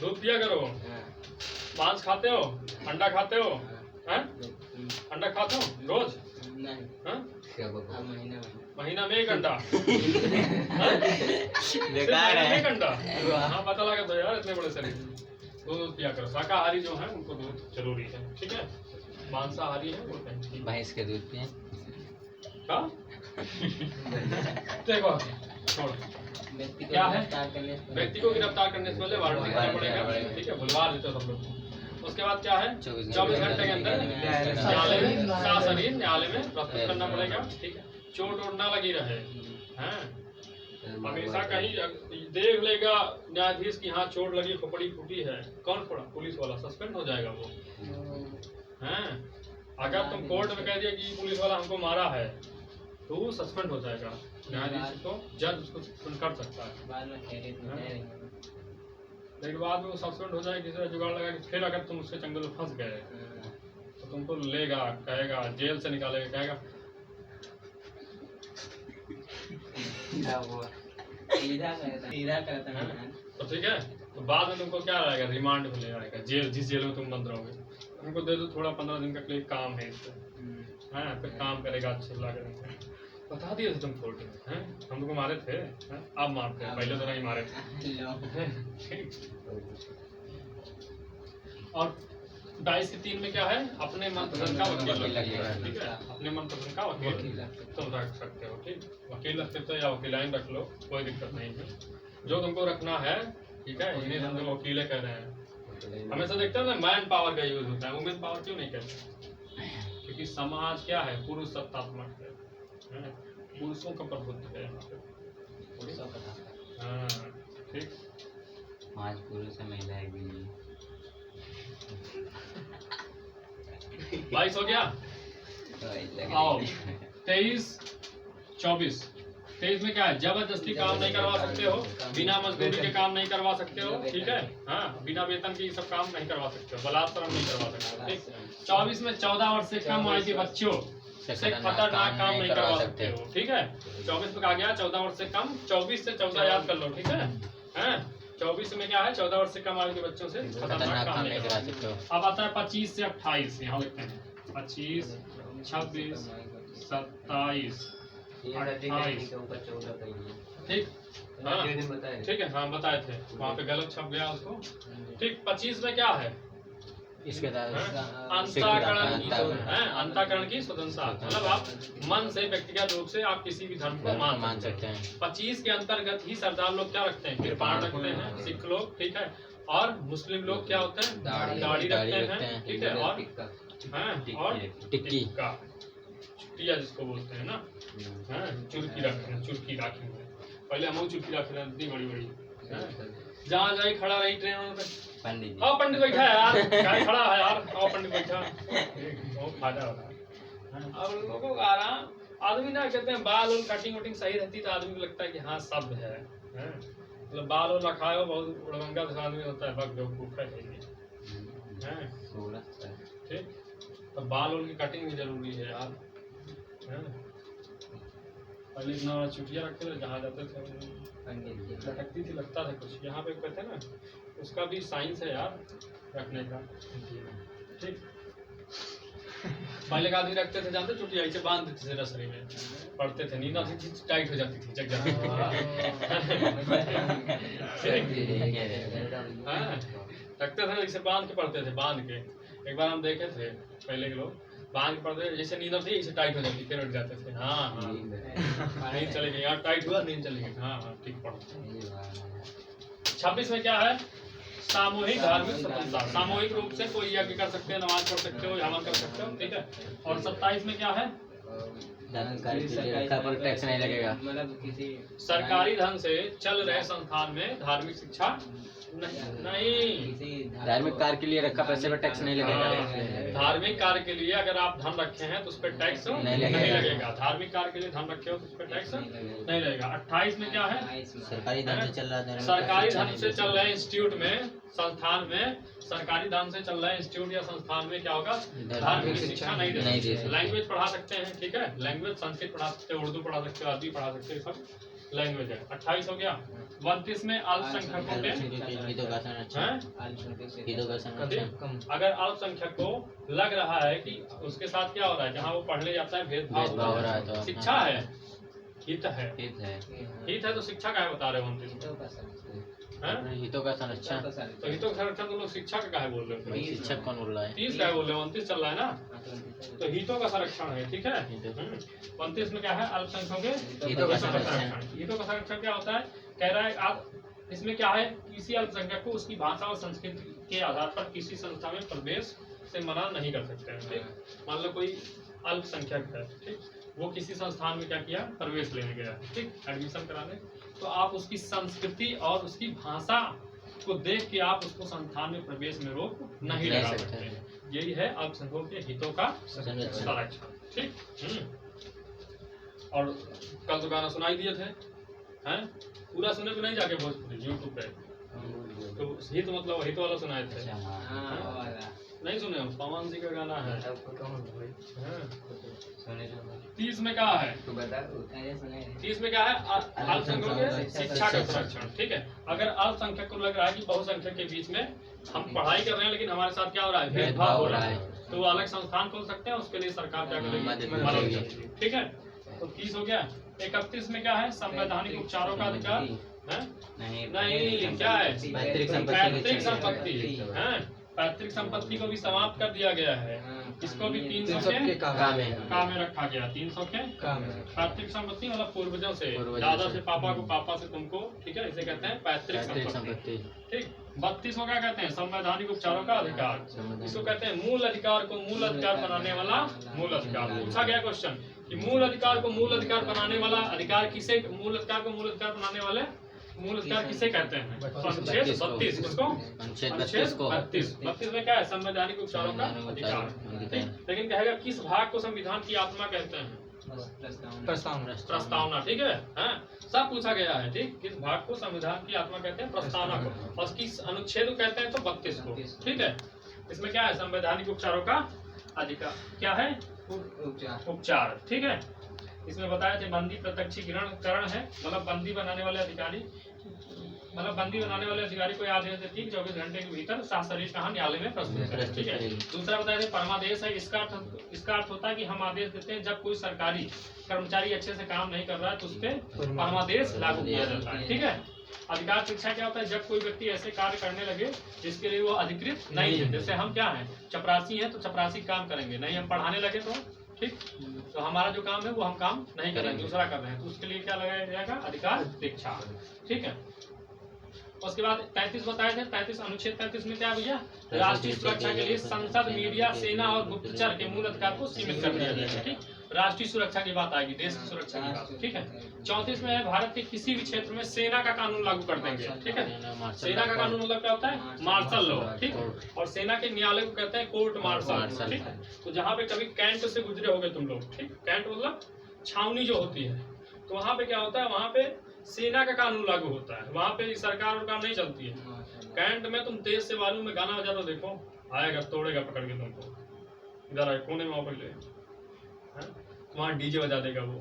दूध पिया करो। मांस खाते हो, अंडा खाते हो, हैं? अंडा खाते हो रोज, महीना महीना में 1 घंटा बेकार है। 1 घंटा। हाँ पता लगा तो यार, इतने बड़े शरीर दूध पिया करो। शाकाहारी जो है उनको दूध जरूरी है, ठीक है। मांसाहारी है वो नहीं। भैंस के दूध पिए। हाँ देखो छोड़, व्यक्ति को क्या है? गिरफ्तार करने से व्यक्ति को गिरफ्तार करने से पहले वारंट दिखाना पड़ेगा, ठीक है। भुलवा देते हो सब लोग। उसके बाद क्या है, 24 घंटे के अंदर न्यायालय में साशरीर न्यायालय में प्रस्तुत करना पड़ेगा, ठीक है। चोट वोट ना लगी रहे, हैं हमेशा कहीं देख लेगा न्यायाधीश की हाँ चोट लगी, खोपड़ी फूटी है, कौन फोड़ा? पुलिस वाला, सस्पेंड हो जाएगा वो, हैं। अगर तुम कोर्ट में कह दिया कि पुलिस वाला हमको मारा है तो वो सस्पेंड हो जाएगा। न्यायाधीश को, जज उसको सस्पेंड कर सकता है। बाद में खैरियत में नहीं। लेकिन बाद में वो सस्पेंड हो जाएगा, किसी जुगाड़ लगा कि फिर अगर तुम उसके चंगुल में फंस गए तो तुमको लेगा, कहेगा जेल से निकालेगा, कहेगा सीधा करता है। तो ठीक है। तो बाद में तुमको क्या रहेगा, रिमांड में ले आएगा, जेल, जिस जेल में तुम बंद रहोगे। तुमको दे दो थोड़ा 15 दिन का के लिए काम है इससे, हैं फिर काम करेगा अच्छे लग रहे हैं। बता दिए थे तुम कोर्ट में, हैं हम तुमको मारे थे, हैं अब मारते हैं, पहले तो नहीं मारे थे। और 22 के 3 में क्या है, अपने मन पसंद का वकील लगेगा, ठीक है। अपने मन पसंद का वकील तुम रख सकते हो, ठीक। वकील रख सकते हो या वकीलाइन रख लो, कोई दिक्कत नहीं है। जो तुमको रखना है, ठीक है। इन्हें हम लोग वकीले कह रहे हैं। हमेशा देखते हैं ना मैन पावर का यूज होता है, वुमेन पावर क्यों नहीं कहते? क्योंकि समाज क्या है, पुरुष सत्तात्मक है, पुरुषों का प्रभुत्व है यहाँ पे। हाँ ठीक। आज पुरुष है, महिलाएं भी। 22 हो गया। आओ 23, 24। 23 में क्या है, जबरदस्ती काम नहीं करवा सकते हो, बिना मजदूरी के काम नहीं करवा सकते हो, ठीक है। हाँ बिना वेतन के सब काम नहीं करवा सकते हो, बलात्कार नहीं करवा सकते हो, ठीक। 24 में 14 वर्ष से कम आयु के बच्चों से खतरनाक काम नहीं करवा सकते हो, ठीक है। 24 में कहा गया 14 वर्ष से कम, 24 से 14 याद कर लो, ठीक है। हैं 24 में क्या है, 14 वर्ष से कम आयु के बच्चों से खतरनाक काम नहीं करवा सकते हो। अब आता है 25 से 28, यहाँ लिखते हैं 25, 26, 27, 28, ठीक। हाँ ठीक है, हाँ बताए थे, वहाँ पे गलत छप गया उसको, ठीक। 25 में क्या है, इसके अंतःकरण की स्वतंत्रता, मतलब आप मन से व्यक्तिगत रूप से आप किसी भी धर्म को मान सकते हैं। 25 के अंतर्गत ही सरदार लोग क्या रखते हैं, कृपाण रखते हैं, सिख लोग, ठीक है। और मुस्लिम लोग क्या होते हैं, दाढ़ी रखते हैं, ठीक है। और टिक्की का चुटिया जिसको बोलते हैं ना, चुरकी रखते हैं, चुरकी रखेंगे। पहले हम चुरकी रखते हैं, इतनी बड़ी बड़ी, जहाँ जाए खड़ा रही ट्रेन पे, पंडित आओ पंडित बैठा है यार, गाड़ी खड़ा है यार, आओ पंडित बैठा, बहुत फायदा होता है। अब लोगों का आराम, आदमी ना कहते हैं बाल और कटिंग वटिंग सही रहती तो आदमी को लगता है कि हाँ सब है, मतलब बाल और रखाए हो, बहुत उड़मंगा आदमी होता है, बग बेवकूफ है ठीक। तो बाल और की कटिंग भी जरूरी है यार, पहले इतना चुटिया रखते थे, जहाँ जाते थे लटकती थी, लगता था कुछ। यहाँ पे कहते हैं ना, उसका भी साइंस है यार रखने का, ठीक। पहले का आदमी रखते थे, जानते चुटिया ऐसे बांध देते थे रसरी में, पढ़ते थे, नींद आती थी, टाइट हो जाती थी, जग जाती थी। रखते थे ऐसे बांध के पढ़ते थे, बांध के। एक बार हम देखे थे, पहले के लोग बांध के पढ़ते, जैसे नींद आती ऐसे टाइट हो जाती, फिर उठ जाते थे। हाँ नींद चलेगी यार, टाइट हुआ नींद चलेगी, हाँ ठीक पढ़ो। 26 में क्या है, सामूहिक धार्मिक स्वतंत्रता, सामूहिक रूप से कोई यज्ञ कर सकते हैं, नमाज पढ़ सकते हो, हवन कर सकते हो, ठीक है। और 27 में क्या है, टैक्स नहीं लगेगा, मतलब किसी सरकारी धन से चल रहे संस्थान में धार्मिक शिक्षा नहीं, धार्मिक कार्य के लिए रखा पैसे पर टैक्स नहीं लगेगा। धार्मिक कार्य के लिए अगर आप धन रखे हैं तो उस पर टैक्स नहीं लगेगा। धार्मिक कार्य के लिए धन रखे हो तो उस पर टैक्स नहीं लगेगा। 28 में क्या है, सरकारी धन से चल रहा है, सरकारी धन से चल रहे इंस्टीट्यूट में, संस्थान में, सरकारी धन से चल रहे इंस्टीट्यूट या संस्थान में क्या होगा, धार्मिक शिक्षा नहीं दे सकते। लैंग्वेज पढ़ा सकते हैं, ठीक है। लैंग्वेज संस्कृत पढ़ा सकते हो, उर्दू पढ़ा सकते हो, अरबी पढ़ा सकते हो, सब लैंग्वेज है। 28 हो गया। 32 में अल्पसंख्यकों के हितों का संरक्षण, हैं? हितों का संरक्षण, अगर अल्पसंख्यक को लग रहा है कि उसके साथ क्या हो रहा है, जहाँ वो पढ़ने जाता है भेदभाव हो रहा है, तो शिक्षा है, हित है, हित है, हित है तो शिक्षा का है बता रहे हो 29 हैं? हितों का संरक्षण। तो हितों का संरक्षण तुम लोग शिक्षा का है बोल रहे हो? भाई शिक्षक कौन बोल रहा है? 30 का है बोल रहे हो, 29 चल रहा है ना, तो हितों का संरक्षण है, ठीक है। 29 में क्या है, अल्पसंख्यकों के हितों का संरक्षण। हितों का संरक्षण क्या होता है, कह रहा है आप इसमें क्या है, किसी अल्पसंख्यक को उसकी भाषा और संस्कृति के आधार पर किसी संस्था में प्रवेश से मना नहीं कर सकते हैं, ठीक। मान लो कोई अल्पसंख्यक है, ठीक, वो किसी संस्थान में क्या किया, प्रवेश लेने गया, ठीक, एडमिशन कराने, तो आप उसकी संस्कृति और उसकी भाषा को देख के आप उसको संस्थान में प्रवेश में रोक नहीं लगा सकते। यही है अल्पसंख्यकों के हितों का संरक्षण, ठीक। और कल तो गाना सुनाई दिए थे, हैं? पूरा सुने को नहीं जाके भोजपुरी यूट्यूब पे, तो हित मतलब हित वाला सुनाए थे, नहीं सुने हो? पवन जी का गाना है। हाँ। 30 में क्या है, 30 में क्या है, अल्पसंख्यकों के शिक्षा का संरक्षण, ठीक है। अगर अल्पसंख्यक को लग रहा है कि बहुसंख्यक के बीच में हम पढ़ाई कर रहे हैं लेकिन हमारे साथ क्या हो रहा है, भेदभाव हो रहा है, तो वो अलग संस्थान खोल सकते हैं, उसके लिए सरकार क्या करेगी, मदद करेगी, ठीक है। तो 30 हो गया। 31 में क्या है, संवैधानिक उपचारों का अधिकार है? नहीं, क्या है, पैतृक संपत्ति है। पैतृक संपत्ति को भी समाप्त कर दिया गया है, इसको भी 300 के काम में रखा गया। 300 के पैतृक संपत्ति मतलब पूर्वजों से, दादा से पापा को, पापा से तुमको, ठीक है, इसे कहते हैं पैतृक संपत्ति, ठीक। 32 को क्या कहते हैं, संवैधानिक उपचारों का अधिकार, इसको कहते हैं मूल अधिकार को मूल अधिकार बनाने वाला मूल अधिकार। पूछा गया क्वेश्चन कि मूल अधिकार को मूल अधिकार बनाने वाला अधिकार किसे, मूल अधिकार को मूल अधिकार बनाने वाले मूल अधिकार किसे कहते हैं, तो अनुच्छेद 32, किसको, अनुच्छेद 32 में क्या है, संवैधानिक उपचारों का अधिकार, ठीक। लेकिन कहेगा किस भाग को संविधान की आत्मा कहते हैं, प्रस्तावना, ठीक है, सब पूछा गया है, ठीक। किस भाग को संविधान की आत्मा कहते हैं, प्रस्तावना को, और किस अनुच्छेद को कहते हैं, तो 32 को, ठीक है। इसमें क्या है, संवैधानिक उपचारों का अधिकार, क्या है, उपचार, ठीक है। इसमें बताया थे बंदी प्रत्यक्षीकरण है, मतलब बंदी बनाने वाले अधिकारी, मतलब बंदी बनाने वाले अधिकारी को आदेश देती है 24 घंटे के भीतर साशरीर कहा न्यायालय में प्रस्तुत करें, ठीक है। दूसरा बताया थे परमादेश है, इसका अर्थ होता है कि हम आदेश देते हैं जब कोई सरकारी कर्मचारी अच्छे से काम नहीं कर रहा है तो उस पर परमादेश लागू किया जाता है, ठीक है। अधिकार शिक्षा क्या होता है, जब कोई व्यक्ति ऐसे कार्य करने लगे जिसके लिए वो अधिकृत नहीं है, जैसे हम क्या है, चपरासी हैं तो चपरासी काम करेंगे नहीं, हम पढ़ाने लगे तो, ठीक, तो हमारा जो काम है वो हम काम नहीं करेंगे, दूसरा कर रहे हैं, तो उसके लिए क्या लगाया जाएगा, अधिकार शिक्षा, ठीक है। उसके बाद 33 बताए थे, 33 अनुच्छेद 33 में क्या है भैया, राष्ट्रीय सुरक्षा के लिए संसद, मीडिया, सेना और गुप्तचर के मूल अधिकार को सीमित कर दिया जाएगा, ठीक। राष्ट्रीय सुरक्षा की बात आएगी, देश की सुरक्षा की बात, ठीक है। 34 में है भारत के किसी भी क्षेत्र में सेना का कानून लागू कर देंगे, ठीक है। सेना का कानून मतलब क्या होता है, मार्शल लॉ, ठीक। और सेना के न्यायालय को कहते हैं कोर्ट मार्शल, ठीक। तो जहाँ पे कभी कैंट से गुजरे होगे तुम लोग, ठीक, कैंट मतलब छावनी जो होती है, तो वहाँ पे क्या होता है, वहाँ पे सेना का कानून लागू होता है, वहाँ पे सरकार और काम नहीं चलती है। कैंट में तुम तेज से बालू में गाना बजा दो, देखो आएगा, तोड़ेगा पकड़ के तुमको, इधर आए कोने में पकड़ ले, वहाँ डीजे बजा देगा, वो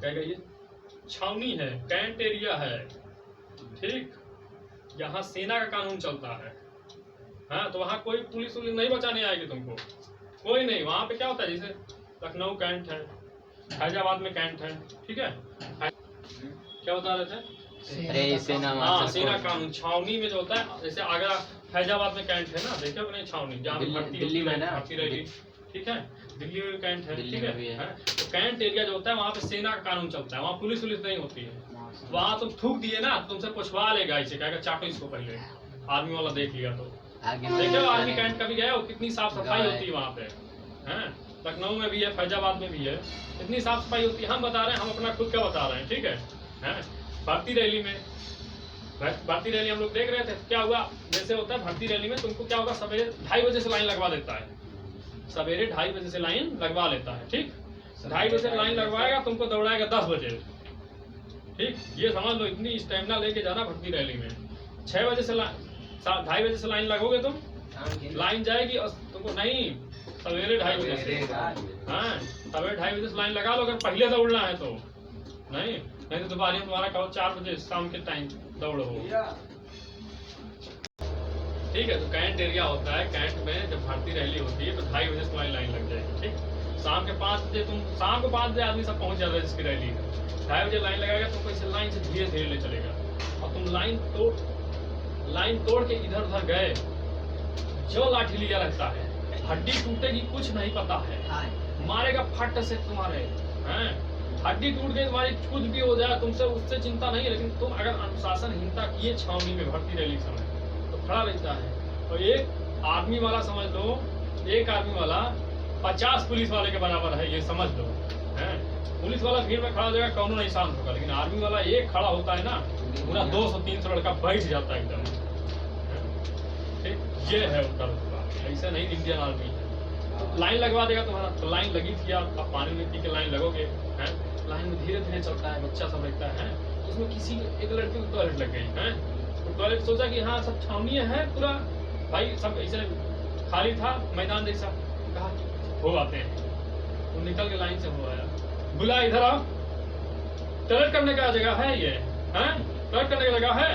कहेगा ये छावनी है, कैंट एरिया है, ठीक, यहाँ सेना का कानून चलता है, हाँ, तो वहाँ कोई पुलिस नहीं बचाने आएगी तुमको, कोई नहीं। वहाँ पे क्या होता है, जैसे लखनऊ कैंट है, फैजाबाद में कैंट है, ठीक है। क्या बता रहे थे, अरे सेना, हाँ, सेना कानून, छावनी में जो होता है, जैसे आगरा फैजाबाद में कैंट है ना, देखे नहीं छावनी, जहाँ दिल्ली में ना भर्ती रहेगी, ठीक है, दिल्ली में कैंट है, ठीक है। तो कैंट एरिया जो होता है वहाँ पे सेना का कानून चलता है, वहाँ पुलिस नहीं होती है, वहाँ तुम थूक दिए ना, तुमसे पूछवा लेगा, इसे कहेगा चाटो इसको, पहले आर्मी वाला देख लिया तो, देखो आर्मी कैंट कभी गया हो, कितनी साफ सफाई होती है वहाँ पे, है, लखनऊ में भी है, फैजाबाद में भी है, इतनी साफ सफाई होती है। हम बता रहे हैं, हम अपना खुद का बता रहे हैं, ठीक है। भर्ती रैली में, भर्ती रैली हम लोग देख रहे थे, क्या हुआ, जैसे होता है भर्ती रैली में तुमको क्या होगा, सवेरे 2:30 बजे से लाइन लगवा देता है, सवेरे 2:30 बजे से लाइन लगवा लेता है, ठीक। 2:30 बजे से लाइन लगवाएगा, तुमको दौड़ाएगा 10 बजे, ठीक, ये समझ लो, इतनी स्टेमिना लेके जाना भर्ती रैली में। 6 बजे से 2:30 बजे से लाइन लगोगे तुम, लाइन जाएगी और तुमको नहीं, सवेरे 2:30 बजे से, हाँ, सवेरे 2:30 बजे से लाइन लगा लो, अगर पहले दौड़ना है तो नहीं, नहीं तो दोपहर में तुम्हारा कहो 4 बजे शाम के टाइम दौड़ हो। ठीक है, तो कैंट एरिया होता है, कैंट में जब भर्ती रैली होती है तो 2:30 बजे तुम्हारी लाइन लग जाएगी। ठीक, शाम के 5 बजे शाम को 5 बजे आदमी सब पहुंच जाता है जिसकी रैली है, 2:30 बजे लाइन लगाएगा, तुमको इसे लाइन से धीरे धीरे ले चलेगा और तुम लाइन तोड़ के इधर उधर गए, जो लाठी लिया रहता है, हड्डी टूटेगी कुछ नहीं पता है, मारेगा फट से तुम्हारे, हैं हड्डी टूट गई तुम्हारी, कुछ भी हो जाए तुमसे उससे चिंता नहीं है, लेकिन तुम अगर अनुशासनहीनता किए छावनी में भर्ती रैली समय तो खड़ा रहता है। और एक आर्मी वाला समझ लो, एक आर्मी वाला 50 पुलिस वाले के बराबर है, ये समझ लो। हैं पुलिस वाला भीड़ में खड़ा हो जाएगा, कौनो नहीं शांत होगा, लेकिन आर्मी वाला एक खड़ा होता है ना, पूरा 200-300 लड़का बैठ जाता है एकदम। ठीक, ये है उनका रुतबा, ऐसा नहीं इंडियन आर्मी है। तो लाइन लगवा देगा तुम्हारा, तो लाइन लगी थी, आप पानी में पी के लाइन लगोगे, हैं लाइन में धीरे धीरे चलता है, बच्चा सब रहता है, उसमें किसी एक लड़के को टॉयलेट लग गई है, तो टॉयलेट सोचा कि हाँ सब छावनी है पूरा, भाई सब ऐसे खाली था मैदान जैसा, कहा हो आते हैं, तो निकल के लाइन से हो आया, बुला इधर आओ, टॉयलेट करने का जगह है ये, हैं टॉयलेट करने का जगह है,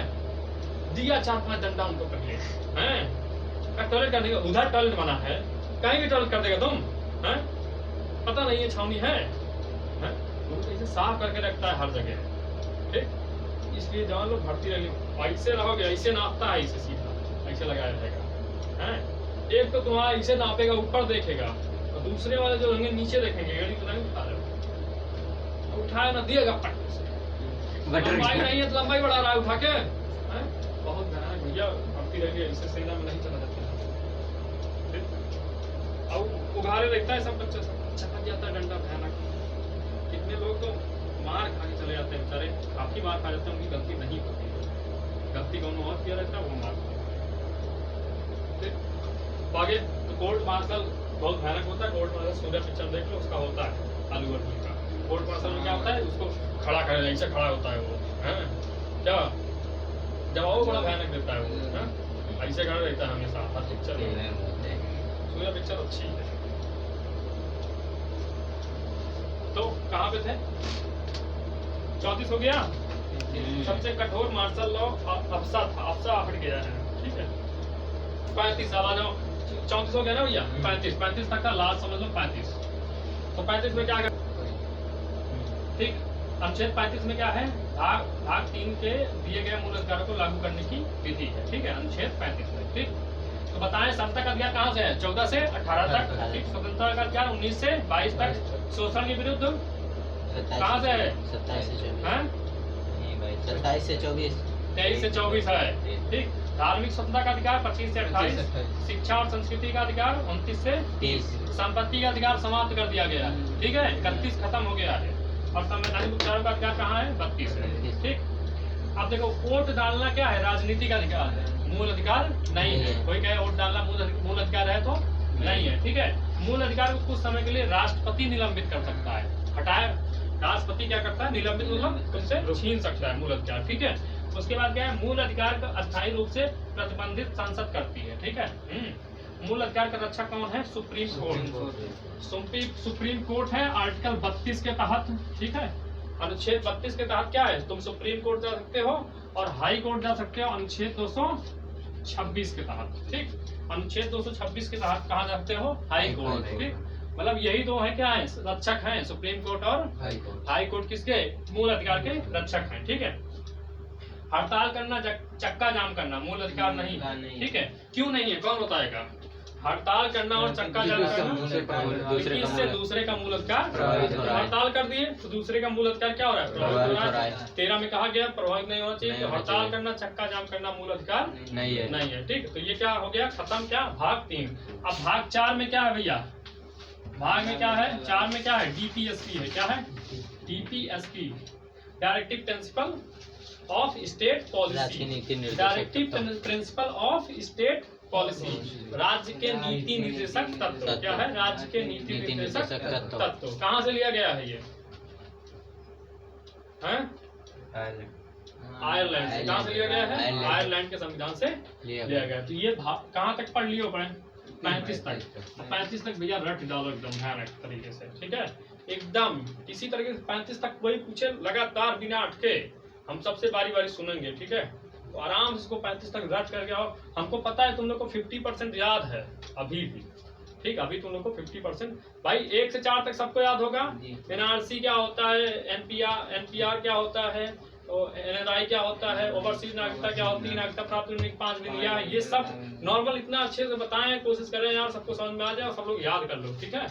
दिया 4-5 डंडा उनको पहले, हैं टॉयलेट करने का, उधर टॉयलेट बना है, कहीं भी टॉयलेट कर देगा तुम, हैं पता नहीं है छावनी है, हैं ऐसे साफ करके रखता है हर जगह। ठीक, इसलिए जवान लोग भर्ती रैली ऐसे रहोगे, ऐसे नापता है, ऐसे सीधा ऐसे लगाया रहेगा, हैं एक तो तुम्हारा ऐसे नापेगा, ऊपर देखेगा, और दूसरे वाले जो रहेंगे नीचे देखेंगे, गाड़ी तो नहीं उठा रहे, उठाया ना दिएगा पट से, लंबाई नहीं है तो लंबाई बढ़ा रहा है उठा के, बहुत भयानक भैया भर्ती रैली ऐसे सेना में नहीं चला जाता है। अब उघारे रहता है सब बच्चे, सब चपक जाता है डंडा भयानक, कितने लोग तो मार खा के चले जाते हैं बेचारे, काफी मार खा जाते हैं, उनकी गलती नहीं होती है, गलती कौन और किया रहता है वो मार खाते। आगे तो कोर्ट मार्शल बहुत भयानक होता है, कोर्ट मार्शल सूर्य पिक्चर देख लो, उसका होता है आलू अर्जुन का, कोर्ट मार्शल में क्या होता है, उसको खड़ा कर ऐसे खड़ा होता है वो, है क्या जवाब बड़ा भयानक देता है वो, ऐसे खड़ा रहता है हमेशा हर पिक्चर में, सूर्य पिक्चर अच्छी है। तो कहाँ पे थे, 34 हो गया, सबसे कठोर मार्शल लॉ अफसा था, अफसा हट गया है। ठीक है, 35 आ जाओ, 34 हो गया ना भैया, 35 तक का लास्ट समझ लो 35। तो 35 में क्या कर, ठीक अनुच्छेद 35 में क्या है, भाग 3 के दिए गए मूल अधिकारों को लागू करने की विधि है। ठीक है, अनुच्छेद 35 में। ठीक, तो बताएं समता का अधिकार कहाँ से है, 14 से 18 तक। ठीक, स्वतंत्रता का अधिकार 19 से 22 तक। शोषण के विरुद्ध कहाँ से है, 27 से 24 हैं? 27 से 24 23 से 24 है। ठीक, धार्मिक स्वतंत्रता का अधिकार 25 से 28। शिक्षा और संस्कृति का अधिकार 29 से 30। संपत्ति का अधिकार समाप्त कर दिया गया है। ठीक है, 31 खत्म हो गया है। और संवैधानिक उपचारों का अधिकार कहाँ है, 32 है। ठीक, अब देखो वोट डालना क्या है, राजनीतिक अधिकार है, मूल अधिकार नहीं है। कोई कहे वोट डालना मूल अधिकार है तो नहीं है। ठीक है, मूल अधिकार को कुछ समय के लिए राष्ट्रपति निलंबित कर सकता है, हटाए राष्ट्रपति क्या करता है, निलंबित मतलब तुमसे छीन सकता है मूल अधिकार। ठीक है, उसके बाद क्या है, मूल अधिकार का अस्थायी रूप से प्रतिबंधित संसद करती है। ठीक है, मूल अधिकार का रक्षक कौन है, सुप्रीम कोर्ट। सुप्रीम कोर्ट है आर्टिकल 32 के तहत। ठीक है, अनुच्छेद 32 के तहत क्या है, तुम सुप्रीम कोर्ट जा सकते हो और हाई कोर्ट जा सकते हो अनुच्छेद 226 के तहत। ठीक, अनुच्छेद 226 के तहत कहाँ जा सकते हो, हाई कोर्ट। ठीक, मतलब यही दो है, क्या है, रक्षक हैं, सुप्रीम कोर्ट और हाई कोर्ट किसके, मूल अधिकार के रक्षक हैं। ठीक है, हड़ताल करना, चक्का जाम करना मूल अधिकार नहीं है। ठीक है, क्यों नहीं है, कौन बताएगा, हड़ताल करना और चक्का जाम करना इससे दूसरे का मूल अधिकार, हड़ताल कर दिए तो दूसरे का मूल अधिकार क्या हो रहा है, प्रभावित हो रहा है। 13 में कहा गया प्रभावित नहीं होना चाहिए, तो हड़ताल करना, चक्का जाम करना मूल अधिकार नहीं है। ठीक, तो ये क्या हो गया, खत्म। क्या, भाग 3। अब भाग 4 में क्या है भैया, भाग में क्या है, 4 में क्या है, डीपीएसपी है। क्या है, DPSP, directive principle of state policy, directive principle of state policy, राज्य के नीति निर्देशक तत्व। क्या है, राज्य के नीति निर्देशक तत्व। कहाँ से लिया गया है ये, आयरलैंड से। कहाँ से लिया गया है, आयरलैंड के संविधान से लिया गया। तो ये कहाँ तक पढ़ लियो, पढ़े 35 तक, 35 तक भैया रट डालो एकदम भयानक तरीके से, ठीक है, एकदम इसी तरीके से 35 तक कोई पूछे लगातार बिना अटके, हम सबसे बारी बारी सुनेंगे, ठीक है। तो आराम से इसको 35 तक रट करके आओ। हमको पता है तुम लोग को 50% याद है अभी भी, ठीक, अभी तुम लोग को 50%, भाई 1 से 4 तक सबको याद होगा। एनआरसी क्या होता है, एनपीआर क्या होता है, तो एनआरआई क्या होता है, ओवरसीज नागरिकता क्या होती है, नागरिकता प्राप्त करने के 5 दिन या ये सब नॉर्मल इतना अच्छे से बताएं, कोशिश करें यार सबको समझ में आ जाए और सब लोग याद कर लो, ठीक है।